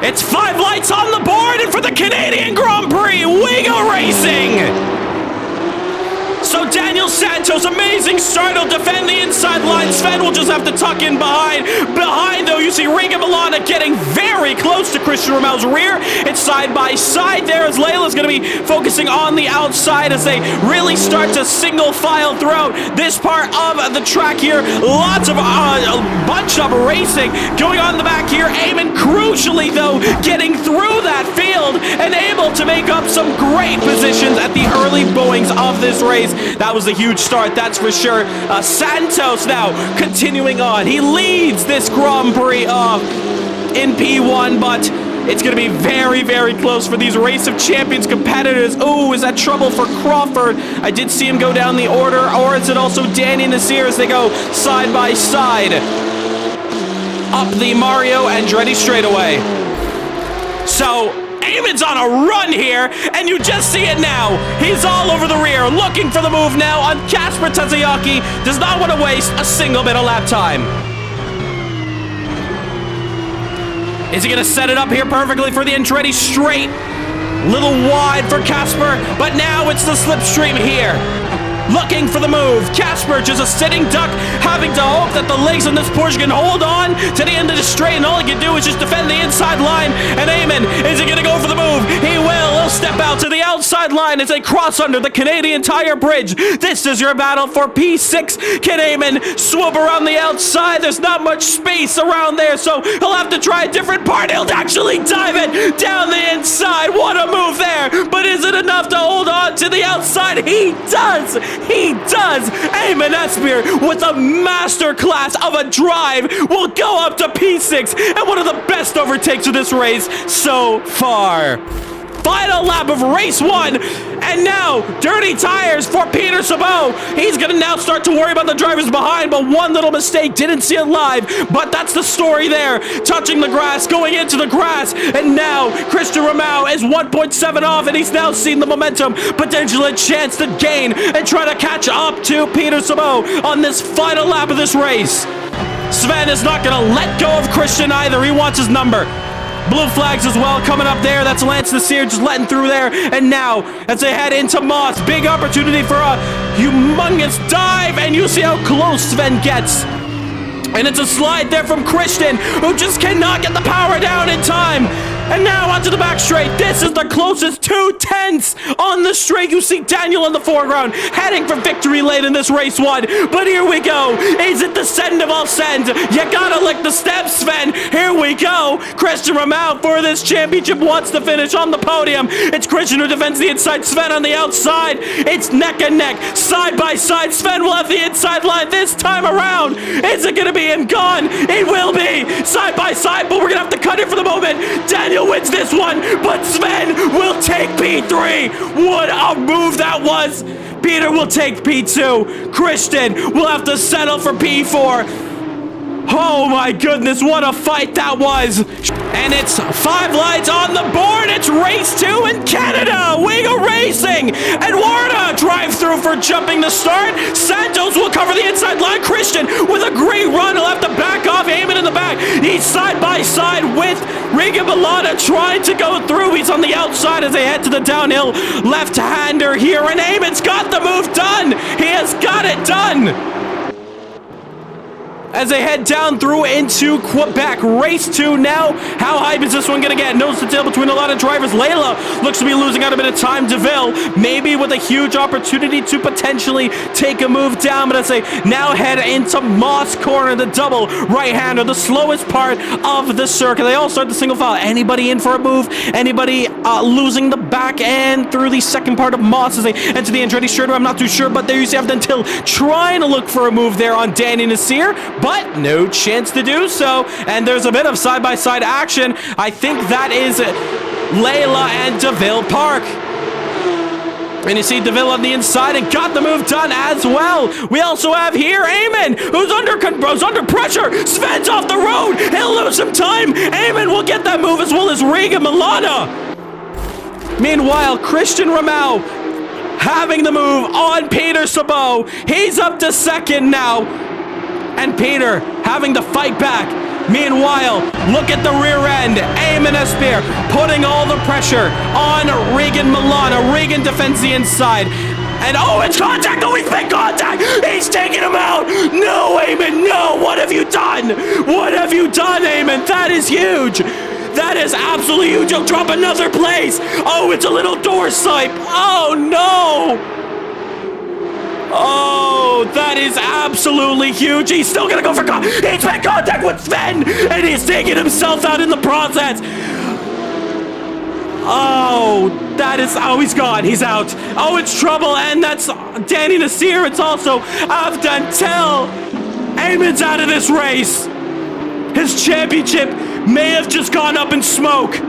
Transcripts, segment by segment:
It's 5 lights on the board, and for the Canadian Grand Prix, we go racing! So Daniel Santos, amazing start, he'll defend the inside line. Sven will just have to tuck in behind. Behind, though, you see Riga Milana getting very close to Christian Romel's rear. It's side by side there as Layla's going to be focusing on the outside as they really start to single file throughout this part of the track here. Lots of a bunch of racing going on in the back here. Eamon crucially, though, getting through that field and able to make up some great positions at the early goings of this race. That was a huge start, that's for sure. Santos now continuing on. He leads this Grand Prix in P1, but it's going to be very, very close for these Race of Champions competitors. Oh, is that trouble for Crawford? I did see him go down the order, or is it also Danny Nasseir as they go side by side? Up the Mario Andretti straightaway. So Eamon's on a run here, and you just see it now. He's all over the rear, looking for the move now on Kasper Tazayaki. Does not want to waste a single bit of lap time. Is he going to set it up here perfectly for the Andretti straight? Little wide for Kasper, but now it's the slipstream here. Looking for the move. Kasper, just a sitting duck, having to hope that the legs on this Porsche can hold on to the end of the straight, and all he can do is just defend the inside line. And Eamon, is he going to go for the move? He will. He'll step out to the outside line as they cross under the Canadian Tire Bridge. This is your battle for P6. Can Eamon swoop around the outside? There's not much space around there, so he'll have to try a different part. He'll actually dive it down the inside. What a move there. But is it enough to hold on to the outside? He does. He does! Eamon Espeir with a masterclass of a drive will go up to P6 and one of the best overtakes of this race so far. Final lap of race 1, and now dirty tires for Peter Sabot. He's gonna now start to worry about the drivers behind, but one little mistake, didn't see it live, but that's the story there. Touching the grass, going into the grass, and now Christian Romao is 1.7 off, and he's now seen the momentum, potential a chance to gain and try to catch up to Peter Sabot on this final lap of this race. Sven is not gonna let go of Christian either. He wants his number. Blue flags as well coming up there. That's Lance Nasseir just letting through there. And now, as they head into Moss, big opportunity for a humongous dive. And you see how close Sven gets. And it's a slide there from Christian, who just cannot get the power down in time. And now onto the back straight. This is the closest 2/10 on the straight. You see Daniel in the foreground, heading for victory late in this race 1. But here we go. Is it the send of all send? You gotta lick the steps, Sven. Here we go. Christian Romao for this championship wants to finish on the podium. It's Christian who defends the inside, Sven on the outside. It's neck and neck, side by side. Sven will have the inside line this time around. Is it gonna be him gone? It will be. Side by side, but we're gonna have to cut it for the moment. Daniel wins this one, but Sven will take P3. What a move that was. Peter will take P2. Christian will have to settle for P4. Oh my goodness, what a fight that was. And it's 5 lights on the board. It's race 2 in Canada. We go racing. Eduardo drive through for jumping the start. Santos will cover the inside line. Christian with a great run. He'll have to back off. Eamon in the back. He's side by side with Riga Milana trying to go through. He's on the outside as they head to the downhill left-hander here. And Eamon's got the move done. He has got it done. As they head down through into Quebec. Race 2 now. How hype is this one going to get? Nose to tail between a lot of drivers. Layla looks to be losing out a bit of time. DeVille maybe with a huge opportunity to potentially take a move down. But as they now head into Moss Corner, the double right-hander, the slowest part of the circuit. They all start the single file. Anybody in for a move? Anybody losing the back end through the second part of Moss as they enter the Andretti straightaway? I'm not too sure, but there you see Until trying to look for a move there on Danny Nasseir, but no chance to do so. And there's a bit of side-by-side action. I think that is Layla and DeVille Park. And you see DeVille on the inside and got the move done as well. We also have here Eamon, who's under pressure. Sven's off the road. He'll lose some time. Eamon will get that move as well as Riga Milana. Meanwhile, Christian Romao having the move on Peter Sabot. He's up to second now. And Peter having to fight back. Meanwhile, look at the rear end. Eamon Nasseir putting all the pressure on Regan Milano. Regan defends the inside. And oh, it's contact! Oh, he's been contact! He's taking him out! No, Eamon, no! What have you done? What have you done, Eamon? That is huge! That is absolutely huge! He'll drop another place! Oh, it's a little door swipe! Oh, no! Oh, that is absolutely huge! He's still gonna go for contact! He's made contact with Sven! And he's taking himself out in the process! Oh, that is... Oh, he's gone. He's out. Oh, it's trouble. And that's Danny Nasseir. It's also Avdan Tell. Eamon's out of this race. His championship may have just gone up in smoke.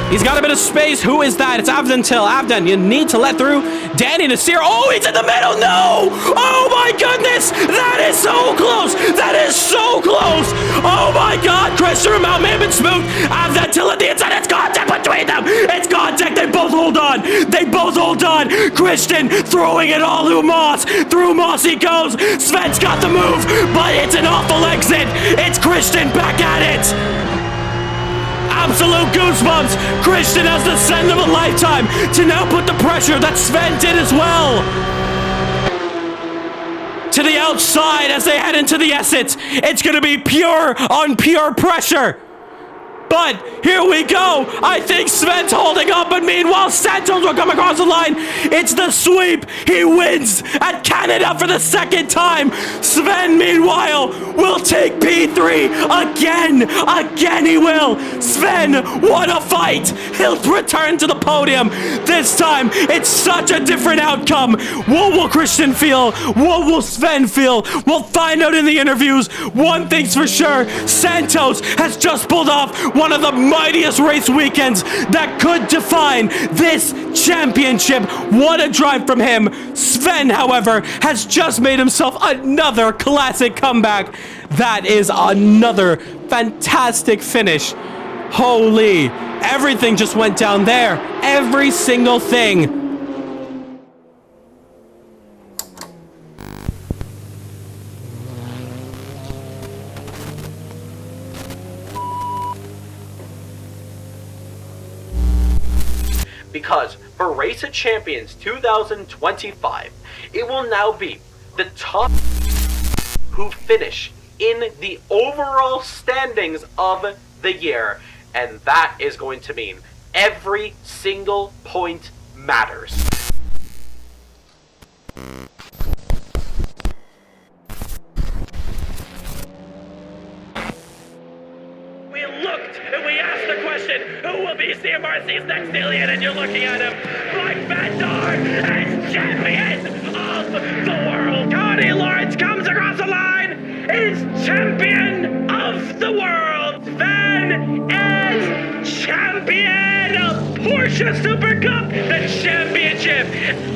He's got a bit of space. Who is that? It's Avdan Tell. Avdan, you need to let through Danny Nasseir. Oh, he's in the middle. No. Oh, my goodness. That is so close. That is so close. Oh, my God. Christian Ramon may have been smooth. Avdan Tell at the inside. It's contact between them. It's contact. They both hold on. They both hold on. Christian throwing it all through Moss. Through Moss he goes. Sven's got the move, but it's an awful exit. It's Christian back at it. Absolute goosebumps. Christian has the send of a lifetime to now put the pressure that Sven did as well. To the outside as they head into the exit. It's going to be pure on pure pressure. But here we go. I think Sven's holding up, but meanwhile Santos will come across the line. It's the sweep. He wins at Canada for the second time. Sven, meanwhile, will take P3 again. Again he will. Sven, what a fight. He'll return to the podium. This time, it's such a different outcome. What will Christian feel? What will Sven feel? We'll find out in the interviews. One thing's for sure. Santos has just pulled off one of the mightiest race weekends that could define this championship. What a drive from him. Sven, however, has just made himself another classic comeback. That is another fantastic finish. Holy, everything just went down there. Every single thing. Because for Race of Champions 2025, it will now be the top who finish in the overall standings of the year. And that is going to mean every single point matters. We looked and we asked the question, who will be CMRC's next alien? And you're looking at him. Mike Vandar as champion of the world. Cody Lawrence comes across the line, is champion of the world. Sven is champion of Porsche Super Cup. The championship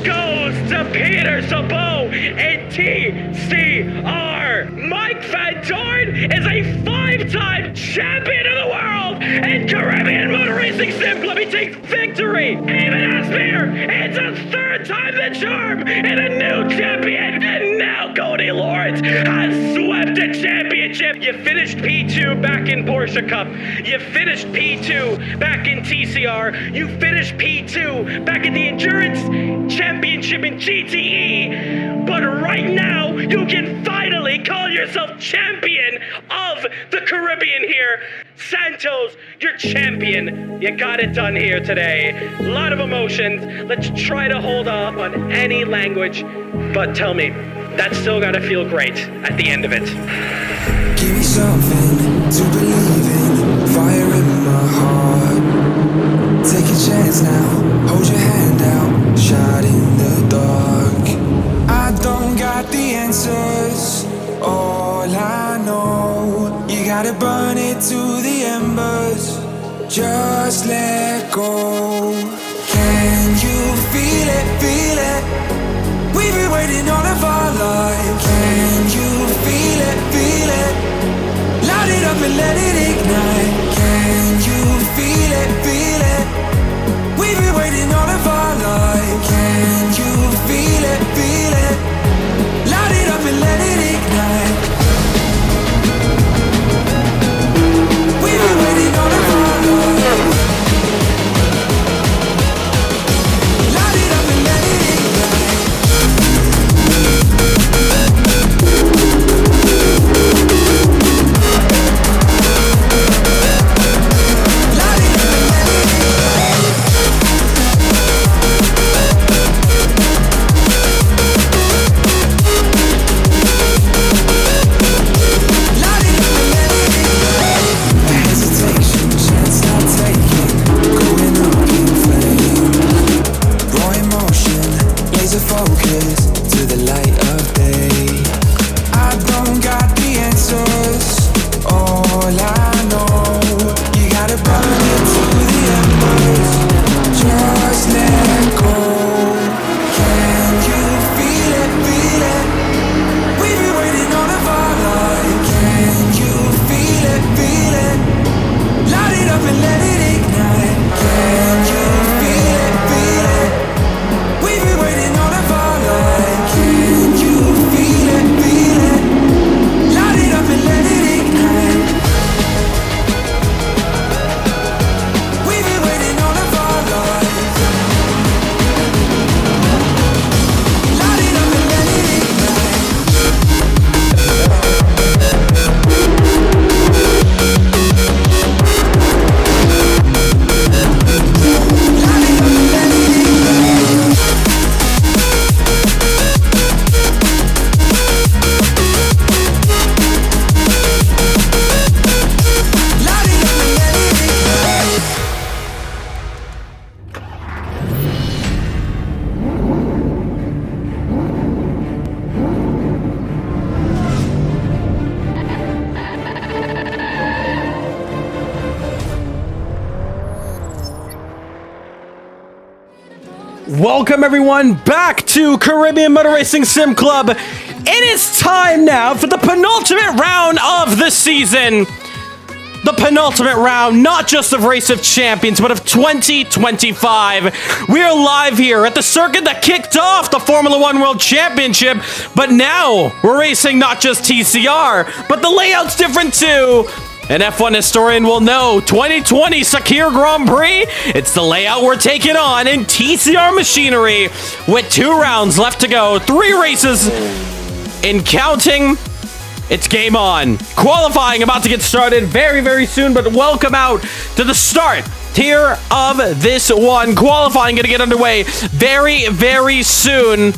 goes to Peter Sabo in TCR. Mike Van Dorn is a 5-time champion of the world in Caribbean motor racing sim club. He takes victory. Even Assetto, it's a 3rd time the charm and a new champion. And now Cody Lawrence has swept the championship. You finished P2 back in Porsche Cup. You finished P2 back in TCR. You finished P2 back in the Endurance Championship in GTE. But right now, you can finally call yourself champion of the Caribbean here. Santos, you're champion. You got it done here today. A lot of emotions. Let's try to hold off on any language. But tell me, that's still gotta feel great at the end of it. Give me something to believe in. Fire in my heart. Take a chance now. Hold your hand out. Shot in the dark. I don't got the answers. All I know, you gotta burn it to the embers. Just let go. Can you feel it, feel it? We've been waiting all of our lives. Can you feel it, feel it? Light it up and let it ignite. Can you feel it, feel it? We've been waiting all of our lives. Can you feel it, feel it? Light it up and let it ignite. welcome everyone back to Caribbean Motor Racing Sim Club. It is time now for the penultimate round of the season. The penultimate round, not just of Race of Champions, but of 2025. We are live here at the circuit that kicked off the Formula One World Championship, but now we're racing not just TCR, but the layout's different too. An F1 historian will know 2020 Sakhir Grand Prix. It's the layout we're taking on in TCR machinery with 2 rounds left to go, 3 races in counting. It's game on. Qualifying about to get started very, very soon, but welcome out to the start here of this one. Qualifying going to get underway very, very soon.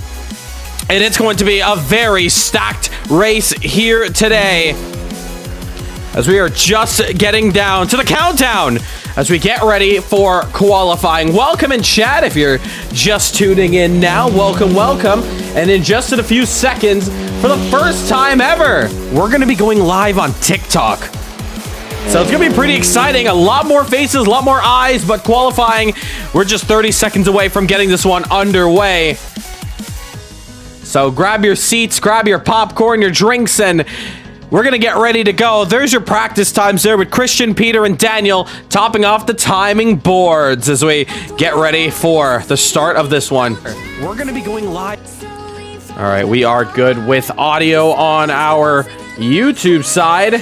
And it's going to be a very stacked race here today, as we are just getting down to the countdown as we get ready for qualifying. Welcome in chat if you're just tuning in now. Welcome, welcome. And in just a few seconds, for the first time ever, we're going to be going live on TikTok. So it's going to be pretty exciting. A lot more faces, a lot more eyes, but qualifying, we're just 30 seconds away from getting this one underway. So grab your seats, grab your popcorn, your drinks, and we're going to get ready to go. There's your practice times there with Christian, Peter, and Daniel topping off the timing boards as we get ready for the start of this one. We're going to be going live. All right, we are good with audio on our YouTube side.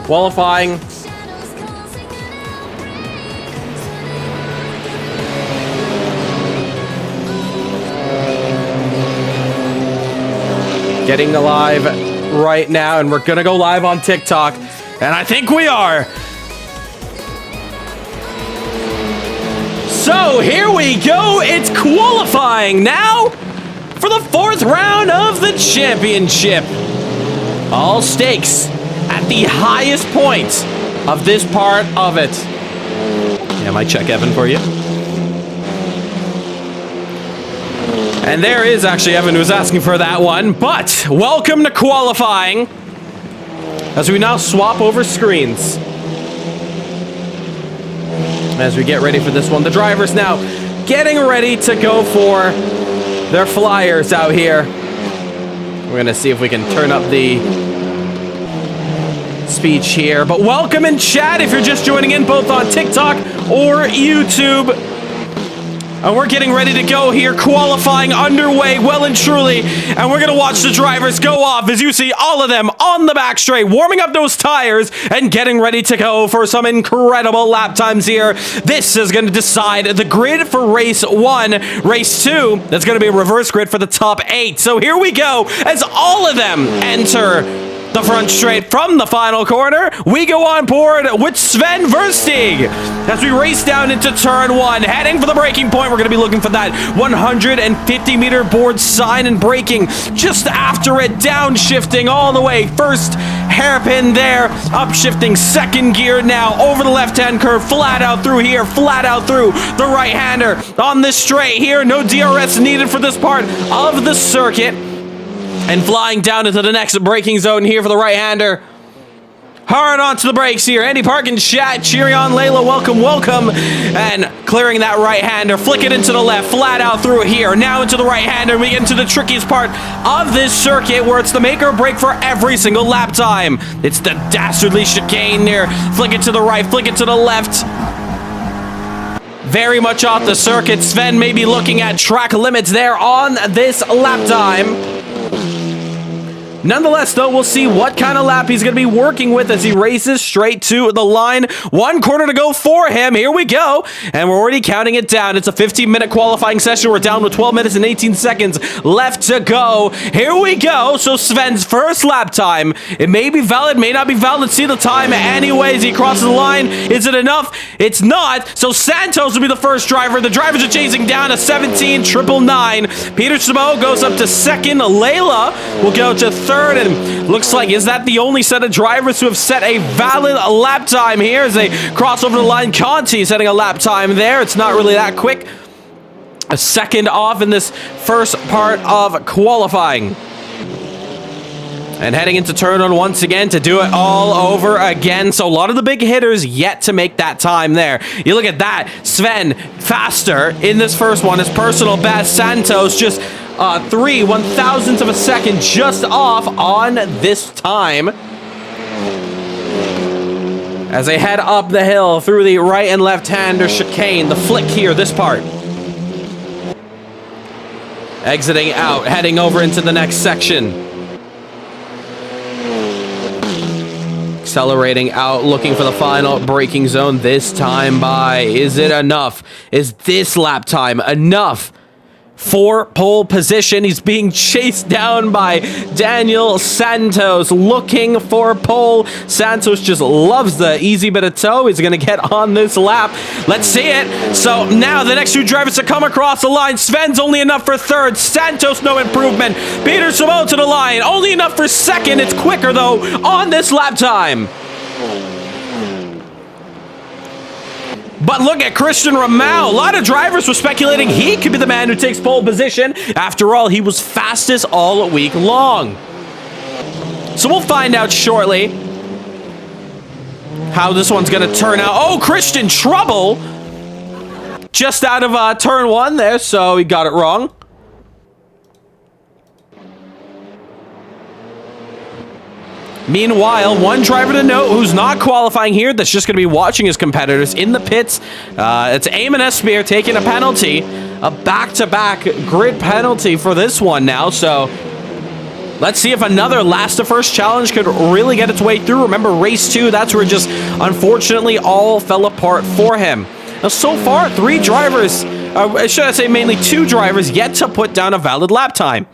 Qualifying. Getting live right now, and we're gonna go live on TikTok, and I think we are. So here we go. It's qualifying now for the 4th round of the championship. All stakes at the highest point of this part of it. Yeah, might check Evan for you. And there is actually Evan who was asking for that one. But welcome to qualifying as we now swap over screens. As we get ready for this one, the drivers now getting ready to go for their flyers out here. We're going to see if we can turn up the speech here. But welcome in chat if you're just joining in, both on TikTok or YouTube. And we're getting ready to go here, qualifying underway well and truly. And we're going to watch the drivers go off as you see all of them on the back straight, warming up those tires and getting ready to go for some incredible lap times here. This is going to decide the grid for race 1. Race 2, that's going to be a reverse grid for the top 8. So here we go as all of them enter the front straight from the final corner. We go on board with Sven Versteeg as we race down into turn 1, heading for the braking point. We're going to be looking for that 150-meter board sign and braking just after it, downshifting all the way. First hairpin there, upshifting, second gear now over the left-hand curve, flat out through here, flat out through the right-hander on this straight here. No DRS needed for this part of the circuit. And flying down into the next braking zone here for the right-hander. Hard onto the brakes here. Andy Park in chat. Cheery on Layla. Welcome, welcome. And clearing that right-hander. Flick it into the left. Flat out through here. Now into the right-hander. We get into the trickiest part of this circuit where it's the make or break for every single lap time. It's the dastardly chicane there. Flick it to the right. Flick it to the left. Very much off the circuit. Sven may be looking at track limits there on this lap time. Nonetheless, though, we'll see what kind of lap he's going to be working with as he races straight to the line. 1 corner to go for him. Here we go. And we're already counting it down. It's a 15-minute qualifying session. We're down with 12 minutes and 18 seconds left to go. Here we go. So Sven's first lap time. It may be valid, may not be valid. Let's see the time anyways. He crosses the line. Is it enough? It's not. So Santos will be the first driver. The drivers are chasing down a 17.999. Peter Samo goes up to second. Layla will go to third, and looks like, is that the only set of drivers who have set a valid lap time here as they cross over the line? Conti setting a lap time there. It's not really that quick. A second off in this first part of qualifying. And heading into turn one once again to do it all over again. So a lot of the big hitters yet to make that time there. You look at that. Sven faster in this first one. His personal best. Santos just 3/1000th of a second just off on this time. As they head up the hill through the right and left-hander chicane. The flick here, this part. Exiting out, heading over into the next section. Accelerating out, looking for the final braking zone this time by. Is it enough? Is this lap time enough for pole position? He's being chased down by Daniel Santos, looking for pole. Santos just loves the easy bit of toe. He's going to get on this lap. Let's see it. So now the next two drivers to come across the line. Sven's only enough for third. Santos, no improvement. Peter Simon to the line. Only enough for second. It's quicker, though, on this lap time. But look at Christian Ramau. A lot of drivers were speculating he could be the man who takes pole position. After all, he was fastest all week long. So we'll find out shortly how this one's going to turn out. Oh, Christian, trouble. Just out of turn one there, so he got it wrong. Meanwhile, one driver to note who's not qualifying here, that's just going to be watching his competitors in the pits. It's Eamon Espear taking a penalty, a back-to-back grid penalty for this one now. So let's see if another last to first challenge could really get its way through. Remember, race 2, that's where just unfortunately all fell apart for him. Now, so far, 3 drivers, should I say mainly 2 drivers, yet to put down a valid lap time.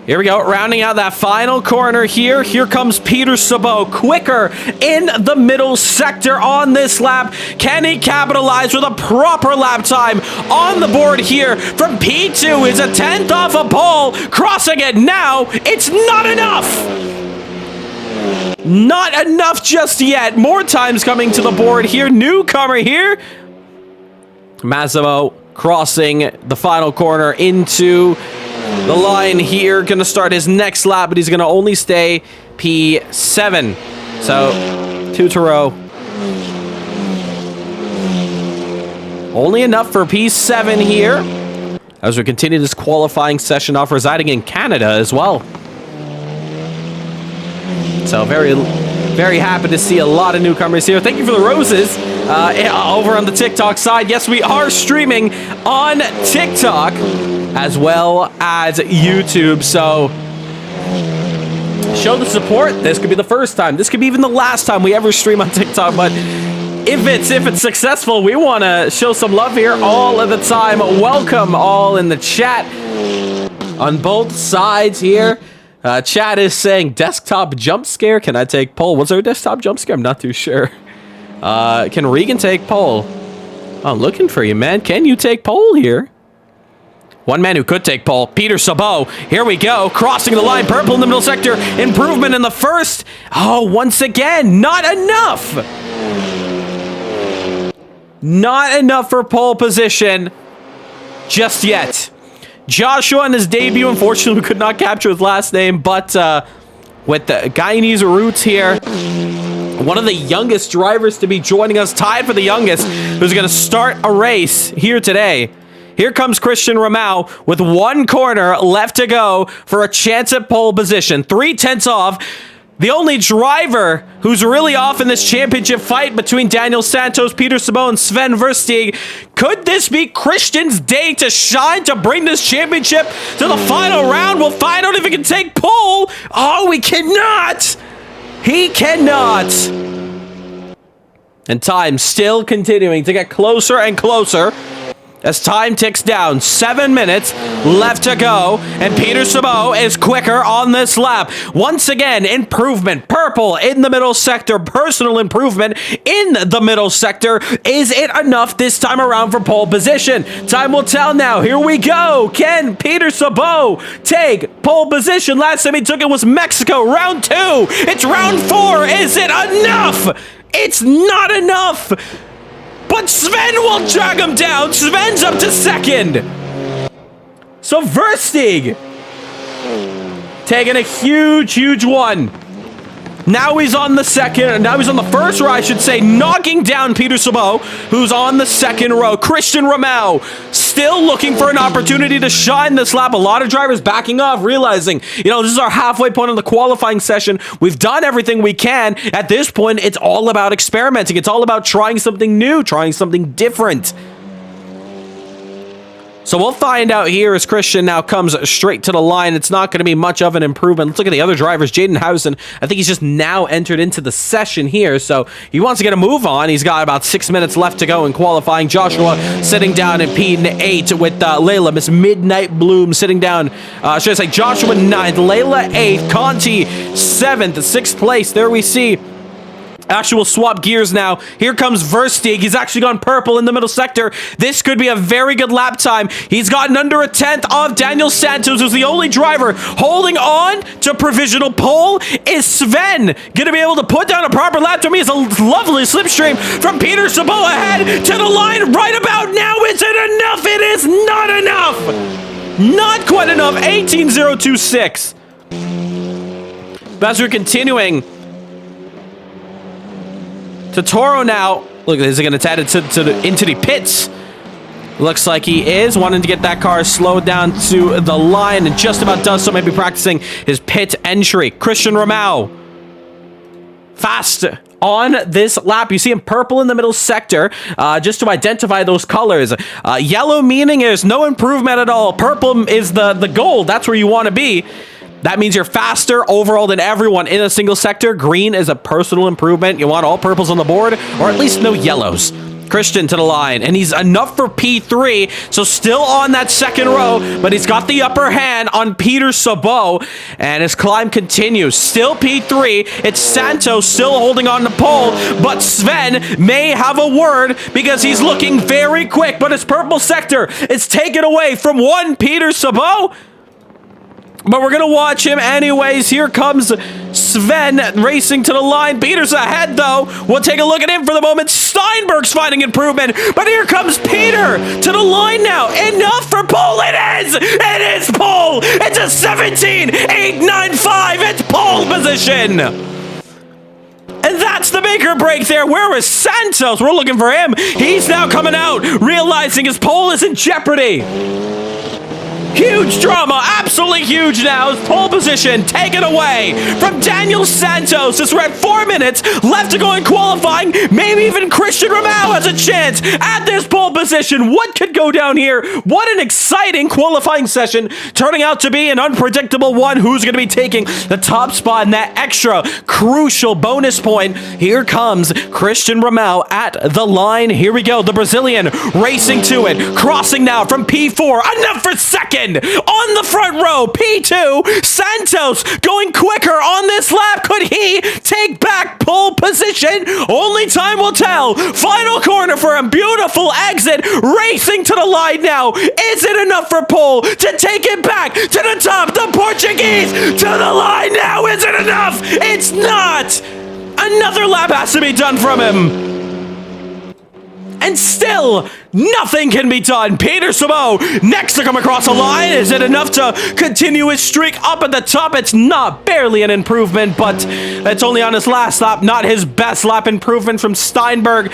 Here we go, rounding out that final corner here. Here comes Peter Sabot, quicker in the middle sector on this lap. Can he capitalize with a proper lap time on the board here from P2? Is a 10th off a pole, crossing it now. It's not enough. Not enough just yet. More times coming to the board here. Newcomer here. Massimo crossing the final corner into the line here. Gonna start his next lap, but he's gonna only stay P7. So 2 to row. Only enough for P7 here as we continue this qualifying session off, residing in Canada as well. So very happy to see a lot of newcomers here. Thank you for the roses over on the TikTok side. Yes, we are streaming on TikTok as well as YouTube. So show the support. This could be the first time. This could be even the last time we ever stream on TikTok. But if it's successful, we want to show some love here all of the time. Welcome all in the chat on both sides here. Chat is saying desktop jump scare. Can I take pole? Was there a desktop jump scare? I'm not too sure. Can Regan take pole? I'm looking for you, man. Can you take pole here? One man who could take pole, Peter Sabot. Here we go, crossing the line, purple in the middle sector. Improvement in the first. Oh, once again, not enough. Not enough for pole position just yet. Joshua in his debut, unfortunately, we could not capture his last name, but with the Guyanese roots here, one of the youngest drivers to be joining us, tied for the youngest, who's going to start a race here today. Here comes Christian Ramau with 1 corner left to go for a chance at pole position. 3/10 off. The only driver who's really off in this championship fight between Daniel Santos, Peter Sabot, and Sven Versteeg. Could this be Christian's day to shine, to bring this championship to the final round? We'll find out if he can take pole. Oh, he cannot. He cannot. And time still continuing to get closer and closer as time ticks down. 7 minutes left to go, and Peter Sabot is quicker on this lap. Once again, improvement. Purple in the middle sector. Personal improvement in the middle sector. Is it enough this time around for pole position? Time will tell now. Here we go. Can Peter Sabot take pole position? Last time he took it was Mexico. Round 2. It's round 4. Is it enough? It's not enough. But Sven will drag him down. Sven's up to second. So Versteeg taking a huge, huge one. Now he's on the second, now he's on the first row, I should say, knocking down Peter Sabot, who's on the second row. Christian Ramau still looking for an opportunity to shine this lap. A lot of drivers backing off, realizing, you know, this is our halfway point of the qualifying session. We've done everything we can. At this point, it's all about experimenting. It's all about trying something new, trying something different. So we'll find out here as Christian now comes straight to the line. It's not going to be much of an improvement. Let's look at the other drivers. Jaden Housen, I think he's just now entered into the session here, so he wants to get a move on. He's got about 6 minutes left to go in qualifying. Joshua sitting down in P8 with Layla. Miss Midnight Bloom sitting down, should I say Joshua 9th, Layla 8th, Conti 7th, 6th place. There we see. Actual swap gears now. Here comes Versteeg. He's actually gone purple in the middle sector. This could be a very good lap time. He's gotten under a 10th of Daniel Santos, who's the only driver holding on to provisional pole. Is Sven going to be able to put down a proper lap time? He has a lovely slipstream from Peter Sabot ahead to the line right about now. Is it enough? It is not enough. Not quite enough. 18.026. But as we're continuing to Toro now. Look, is he going to add it into the pits? Looks like he is wanting to get that car slowed down to the line, and just about does so. Maybe practicing his pit entry. Christian Ramau fast on this lap. You see him purple in the middle sector, just to identify those colors. Yellow meaning there's no improvement at all. Purple is the gold. That's where you want to be. That means you're faster overall than everyone in a single sector. Green is a personal improvement. You want all purples on the board, or at least no yellows. Christian to the line, and he's enough for P3, so still on that second row, but he's got the upper hand on Peter Sabot, and his climb continues. Still P3. It's Santos still holding on the pole, but Sven may have a word because he's looking very quick, but his purple sector is taken away from one Peter Sabot. But we're going to watch him anyways. Here comes Sven racing to the line. Peter's ahead, though. We'll take a look at him for the moment. Steinberg's finding improvement. But here comes Peter to the line now. Enough for pole. It is. It is pole. It's a 17.895. It's pole position. And that's the make or break there. Where is Santos? We're looking for him. He's now coming out, realizing his pole is in jeopardy. Huge drama, absolutely huge now. His pole position taken away from Daniel Santos as we're at 4 minutes left to go in qualifying. Maybe even Christian Ramau has a chance at this pole position. What could go down here? What an exciting qualifying session, turning out to be an unpredictable one. Who's going to be taking the top spot in that extra crucial bonus point? Here comes Christian Ramau at the line. Here we go, the Brazilian racing to it, crossing now from P4, enough for second. On the front row, P2, Santos going quicker on this lap. Could he take back pole position? Only time will tell. Final corner for him. Beautiful exit. Racing to the line now. Is it enough for pole to take it back to the top? The Portuguese to the line now. Is it enough? It's not. Another lap has to be done from him. And still, nothing can be done. Peter Sabot next to come across the line. Is it enough to continue his streak up at the top? It's not. Barely an improvement, but it's only on his last lap. Not his best lap improvement from Steinberg.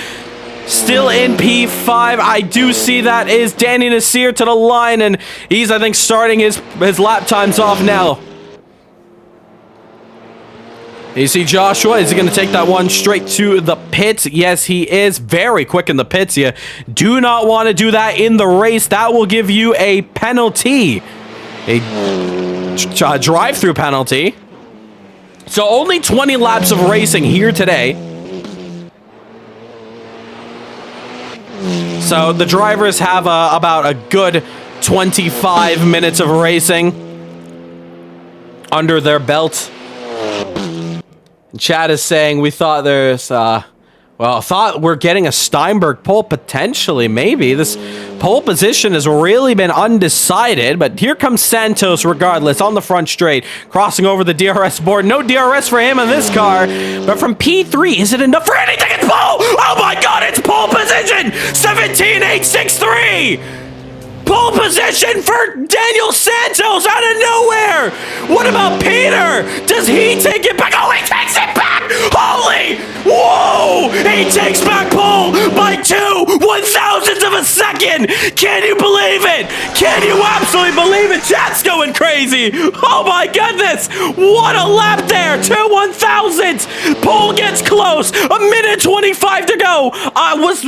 Still in P5. I do see that is Danny Nasseir to the line, and he's, I think, starting his lap times off now. You see Joshua, is he going to take that one straight to the pits? Yes, he is. Very quick in the pits. You do not want to do that in the race. That will give you a penalty. A drive-through penalty. So only 20 laps of racing here today. So the drivers have about a good 25 minutes of racing under their belt. Chat is saying we thought there's, thought we're getting a Steinberg pole potentially, maybe. This pole position has really been undecided, but here comes Santos regardless on the front straight, crossing over the DRS board. No DRS for him in this car, but from P3, is it enough for anything? It's pole! Oh my god, it's pole position! 17.863! Pole position for Daniel Santos out of nowhere. What about Peter? Does he take it back? Oh, he takes it back. Holy, whoa. He takes back pole by 2/1000ths of a second. Can you believe it? Can you absolutely believe it? Chat's going crazy. Oh my goodness. What a lap there. 2/1000ths. Pole gets close. A minute 25 to go.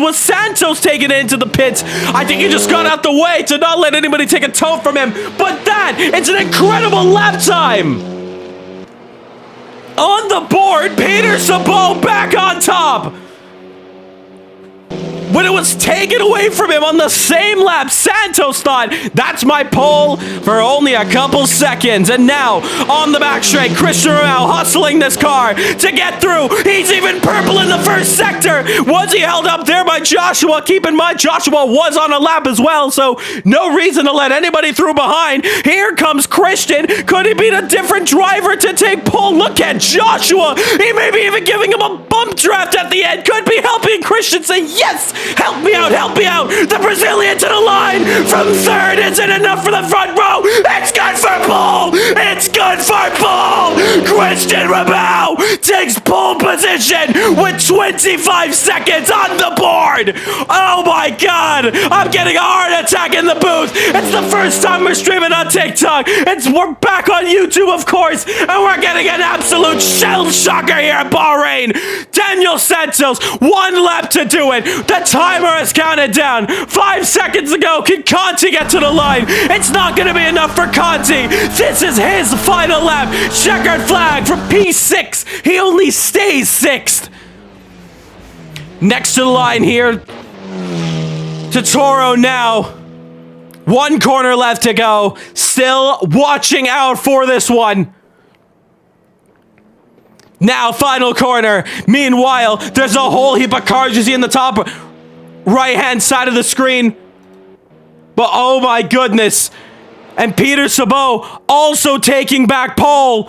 Was Santos taking it into the pits? I think he just got out the way to not let anybody take a toe from him. But it's an incredible lap time. On the board, Peter Sabot back on top. When it was taken away from him on the same lap, Santos thought, that's my pole for only a couple seconds. And now, on the back straight, Christian Romao hustling this car to get through. He's even purple in the first sector. Was he held up there by Joshua? Keep in mind, Joshua was on a lap as well, so no reason to let anybody through behind. Here comes Christian. Could he beat a different driver to take pole? Look at Joshua. He may be even giving him a bump draft at the end. Could be helping Christian say, yes, help me out, help me out. The Brazilian to the line from third. Isn't enough for the front row. It's good for pole. It's good for pole. Christian Romao takes pole position with 25 seconds on the board. Oh my God. I'm getting a heart attack in the booth. It's the first time we're streaming on TikTok. We're back on YouTube, of course, and we're getting an absolute shell shocker here at Bahrain. Daniel Santos, 1 lap to do it. The timer has counted down. 5 seconds ago. Can Conti get to the line? It's not going to be enough for Conti. This is his final lap. Checkered flag for P6. He only stays 6th. Next to the line here. Toro now. 1 corner left to go. Still watching out for this one. Now, final corner. Meanwhile, there's a whole heap of cars you see in the top right-hand side of the screen. But oh my goodness. And Peter Sabot also taking back pole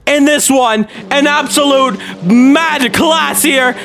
in this one. An absolute mad class here.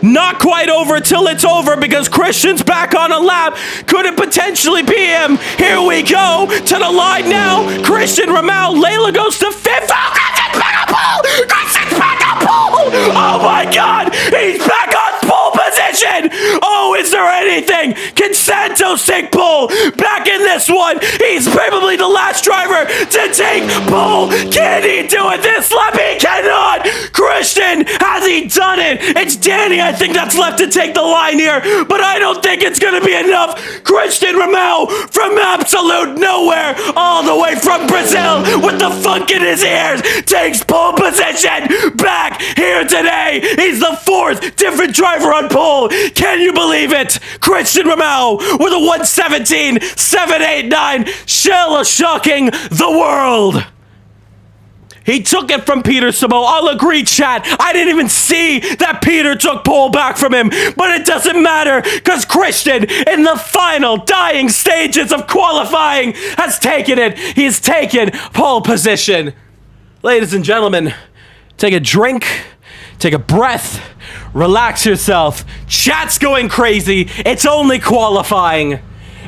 Not quite over till it's over because Christian's back on a lap. Could it potentially be him? Here we go to the line now. Christian Romao. Layla goes to 5th. Oh, Christian's back on pole. Christian's back on pole. Oh my God. He's back on pole position. Oh, is there anything? Can Santos take pole? Back in this one. He's probably the last driver to take pole. Can he do it this lap? He cannot. Christian, has he done it? It's Danny, I think, that's left to take the line here, but I don't think it's going to be enough. Christian Romao from absolute nowhere, all the way from Brazil, with the funk in his ears, takes pole position back here today. He's the 4th different driver on pole. Can you believe it? Christian Romao with a 1:17.789, shell shocking the world. He took it from Peter Sabot. I'll agree, chat. I didn't even see that Peter took pole back from him. But it doesn't matter because Christian, in the final dying stages of qualifying, has taken it. He's taken pole position. Ladies and gentlemen, take a drink, take a breath, relax yourself. Chat's going crazy. It's only qualifying.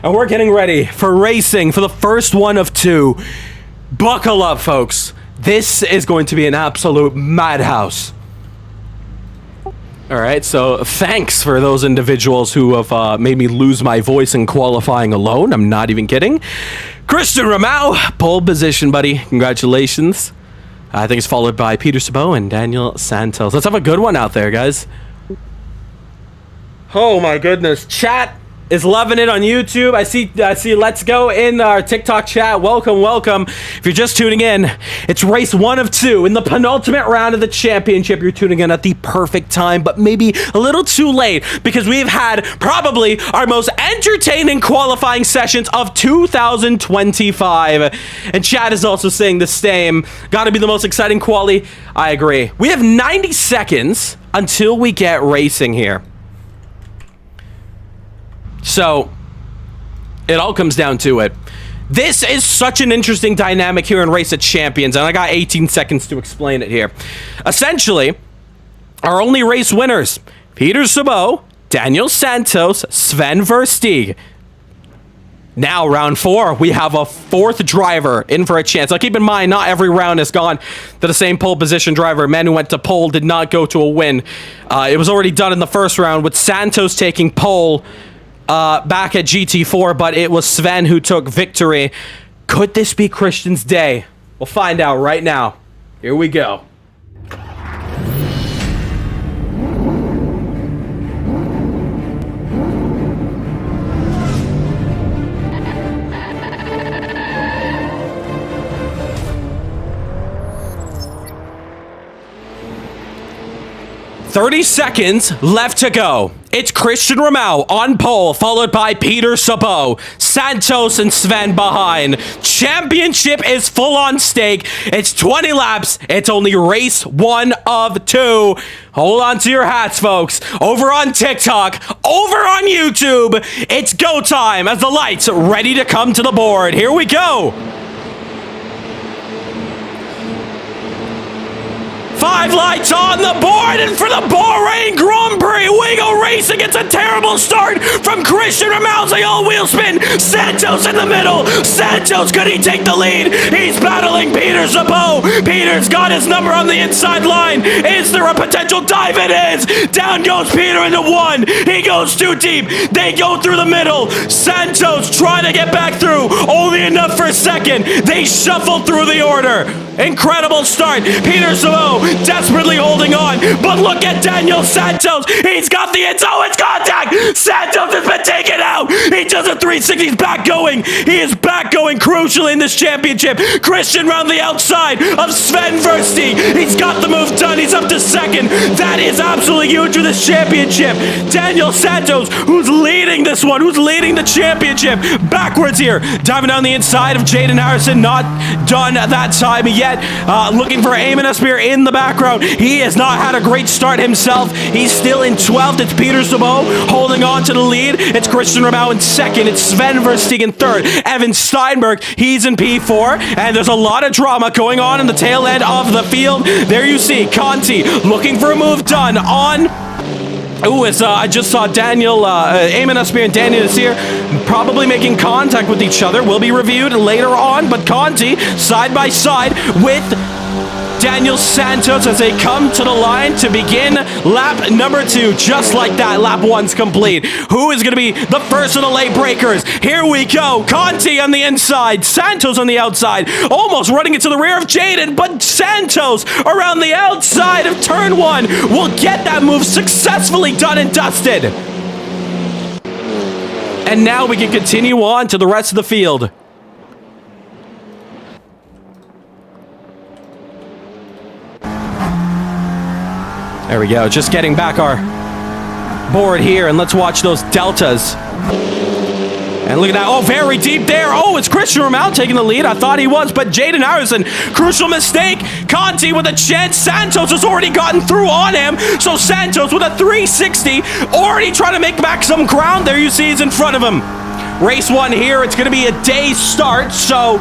And we're getting ready for racing for the first one of 2. Buckle up, folks. This is going to be an absolute madhouse. All right, so thanks for those individuals who have made me lose my voice in qualifying alone. I'm not even kidding. Christian Romao, pole position, buddy. Congratulations. I think it's followed by Peter Sabot and Daniel Santos. Let's have a good one out there, guys. Oh my goodness. Chat is loving it on YouTube. I see Let's Go in our TikTok chat. Welcome, welcome. If you're just tuning in, it's race 1 of 2 in the penultimate round of the championship. You're tuning in at the perfect time, but maybe a little too late because we've had probably our most entertaining qualifying sessions of 2025. And chat is also saying the same. Gotta be the most exciting quali. I agree. We have 90 seconds until we get racing here. So, it all comes down to it. This is such an interesting dynamic here in Race of Champions, and I got 18 seconds to explain it here. Essentially, our only race winners, Peter Sabot, Daniel Santos, Sven Versteeg. Now, round 4, we have a 4th driver in for a chance. Now, keep in mind, not every round has gone to the same pole position driver. Man who went to pole did not go to a win. It was already done in the first round with Santos taking pole back at GT4, but it was Sven who took victory. Could this be Christian's day? We'll find out right now. Here we go. 30 seconds left to go. It's Christian Ramau on pole, followed by Peter Sabot, Santos and Sven behind. Championship is full on stake. It's 20 laps. It's only race 1 of 2. Hold on to your hats, folks. Over on TikTok, over on YouTube, it's go time as the lights ready to come to the board. Here we go. 5 lights on the board, and for the Bahrain Grand Prix, we go racing. It's a terrible start from Christian Ramau. All wheel spin. Santos in the middle. Santos, could he take the lead? He's battling Peter Sabot. Peter's got his number on the inside line. Is there a potential dive? It is. Down goes Peter into 1. He goes too deep. They go through the middle. Santos trying to get back through. Only enough for a second. They shuffle through the order. Incredible start. Peter Sabot desperately holding on, but look at Daniel Santos. He's got the oh, it's contact. Santos has been taken out. He does a 360. He's back going. He is back going crucially in this championship. Christian round the outside of Sven Versti. He's got the move done. He's up to 2nd. That is absolutely huge for this championship. Daniel Santos, who's leading this one, who's leading the championship, backwards here, diving down the inside of Jaden Harrison. Not done that time yet. Looking for Eamon Asseir in the background. He has not had a great start himself. He's still in 12th. It's Peter Sabot holding on to the lead. It's Christian Ramau in 2nd. It's Sven Versteeg in 3rd. Evan Steinberg, he's in P4. And there's a lot of drama going on in the tail end of the field. There you see Conti looking for a move done on... Ooh, I just saw Eamon Asseir and Daniel Nasseir probably making contact with each other. Will be reviewed later on, but Conti side by side with Daniel Santos as they come to the line to begin lap number 2. Just like that, lap 1's complete. Who is going to be the first of the late breakers? Here we go. Conti on the inside, Santos on the outside, almost running into the rear of Jaden, but Santos around the outside of turn 1 will get that move successfully done and dusted. And now we can continue on to the rest of the field. There we go, just getting back our board here, and let's watch those deltas. And look at that, oh, very deep there. Oh, it's Christian Ramau taking the lead. I thought he was, but Jaden Harrison, crucial mistake. Conti with a chance. Santos has already gotten through on him. So Santos with a 360, already trying to make back some ground. There you see he's in front of him. Race 1 here, it's gonna be a day start, so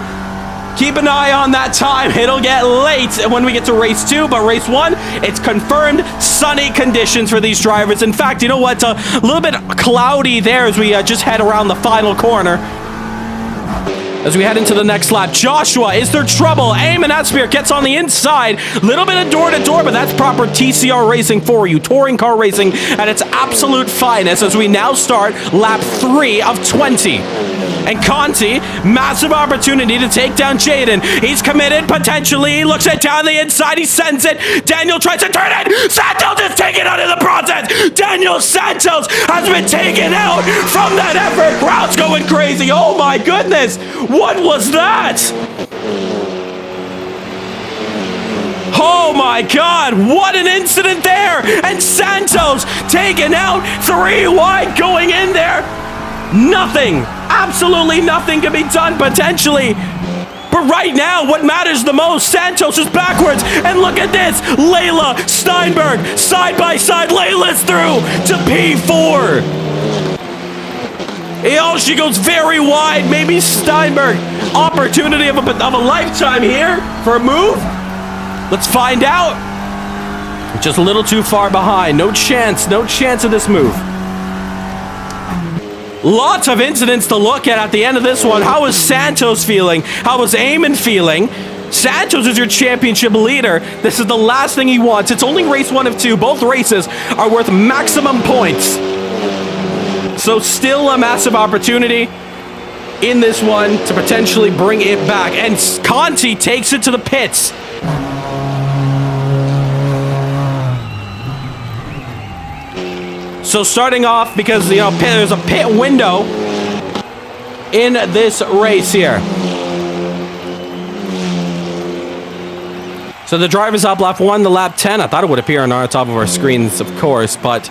keep an eye on that time. It'll get late when we get to race 2, but race 1, it's confirmed sunny conditions for these drivers. In fact, you know what? It's a little bit cloudy there as we just head around the final corner. As we head into the next lap, Joshua, is there trouble? Eamon Asseir gets on the inside. Little bit of door-to-door, but that's proper TCR racing for you. Touring car racing at its absolute finest as we now start lap 3 of 20. And Conti, massive opportunity to take down Jaden. He's committed, potentially. He looks it down the inside. He sends it. Daniel tries to turn it. Santos is taken out in the process. Daniel Santos has been taken out from that effort. Crowd's going crazy. Oh my goodness. What was that? Oh my God, what an incident there. And Santos taken out, 3 wide going in there. Nothing, absolutely nothing can be done potentially. But right now, what matters the most, Santos is backwards. And look at this, Layla Steinberg, side by side. Layla's through to P4. Oh, she goes very wide. Maybe Steinberg, opportunity of a lifetime here for a move. Let's find out. Just a little too far behind. No chance of this move. Lots of incidents to look at the end of this one. How was Santos feeling? How was Eamon feeling? Santos is your championship leader. This is the last thing he wants. It's only race 1 of 2. Both races are worth maximum points. So still a massive opportunity in this one to potentially bring it back. And Conti takes it to the pits. So starting off, because, you know, there's a pit window in this race here. So the driver's up lap 1 to lap 10. I thought it would appear on our top of our screens, of course, but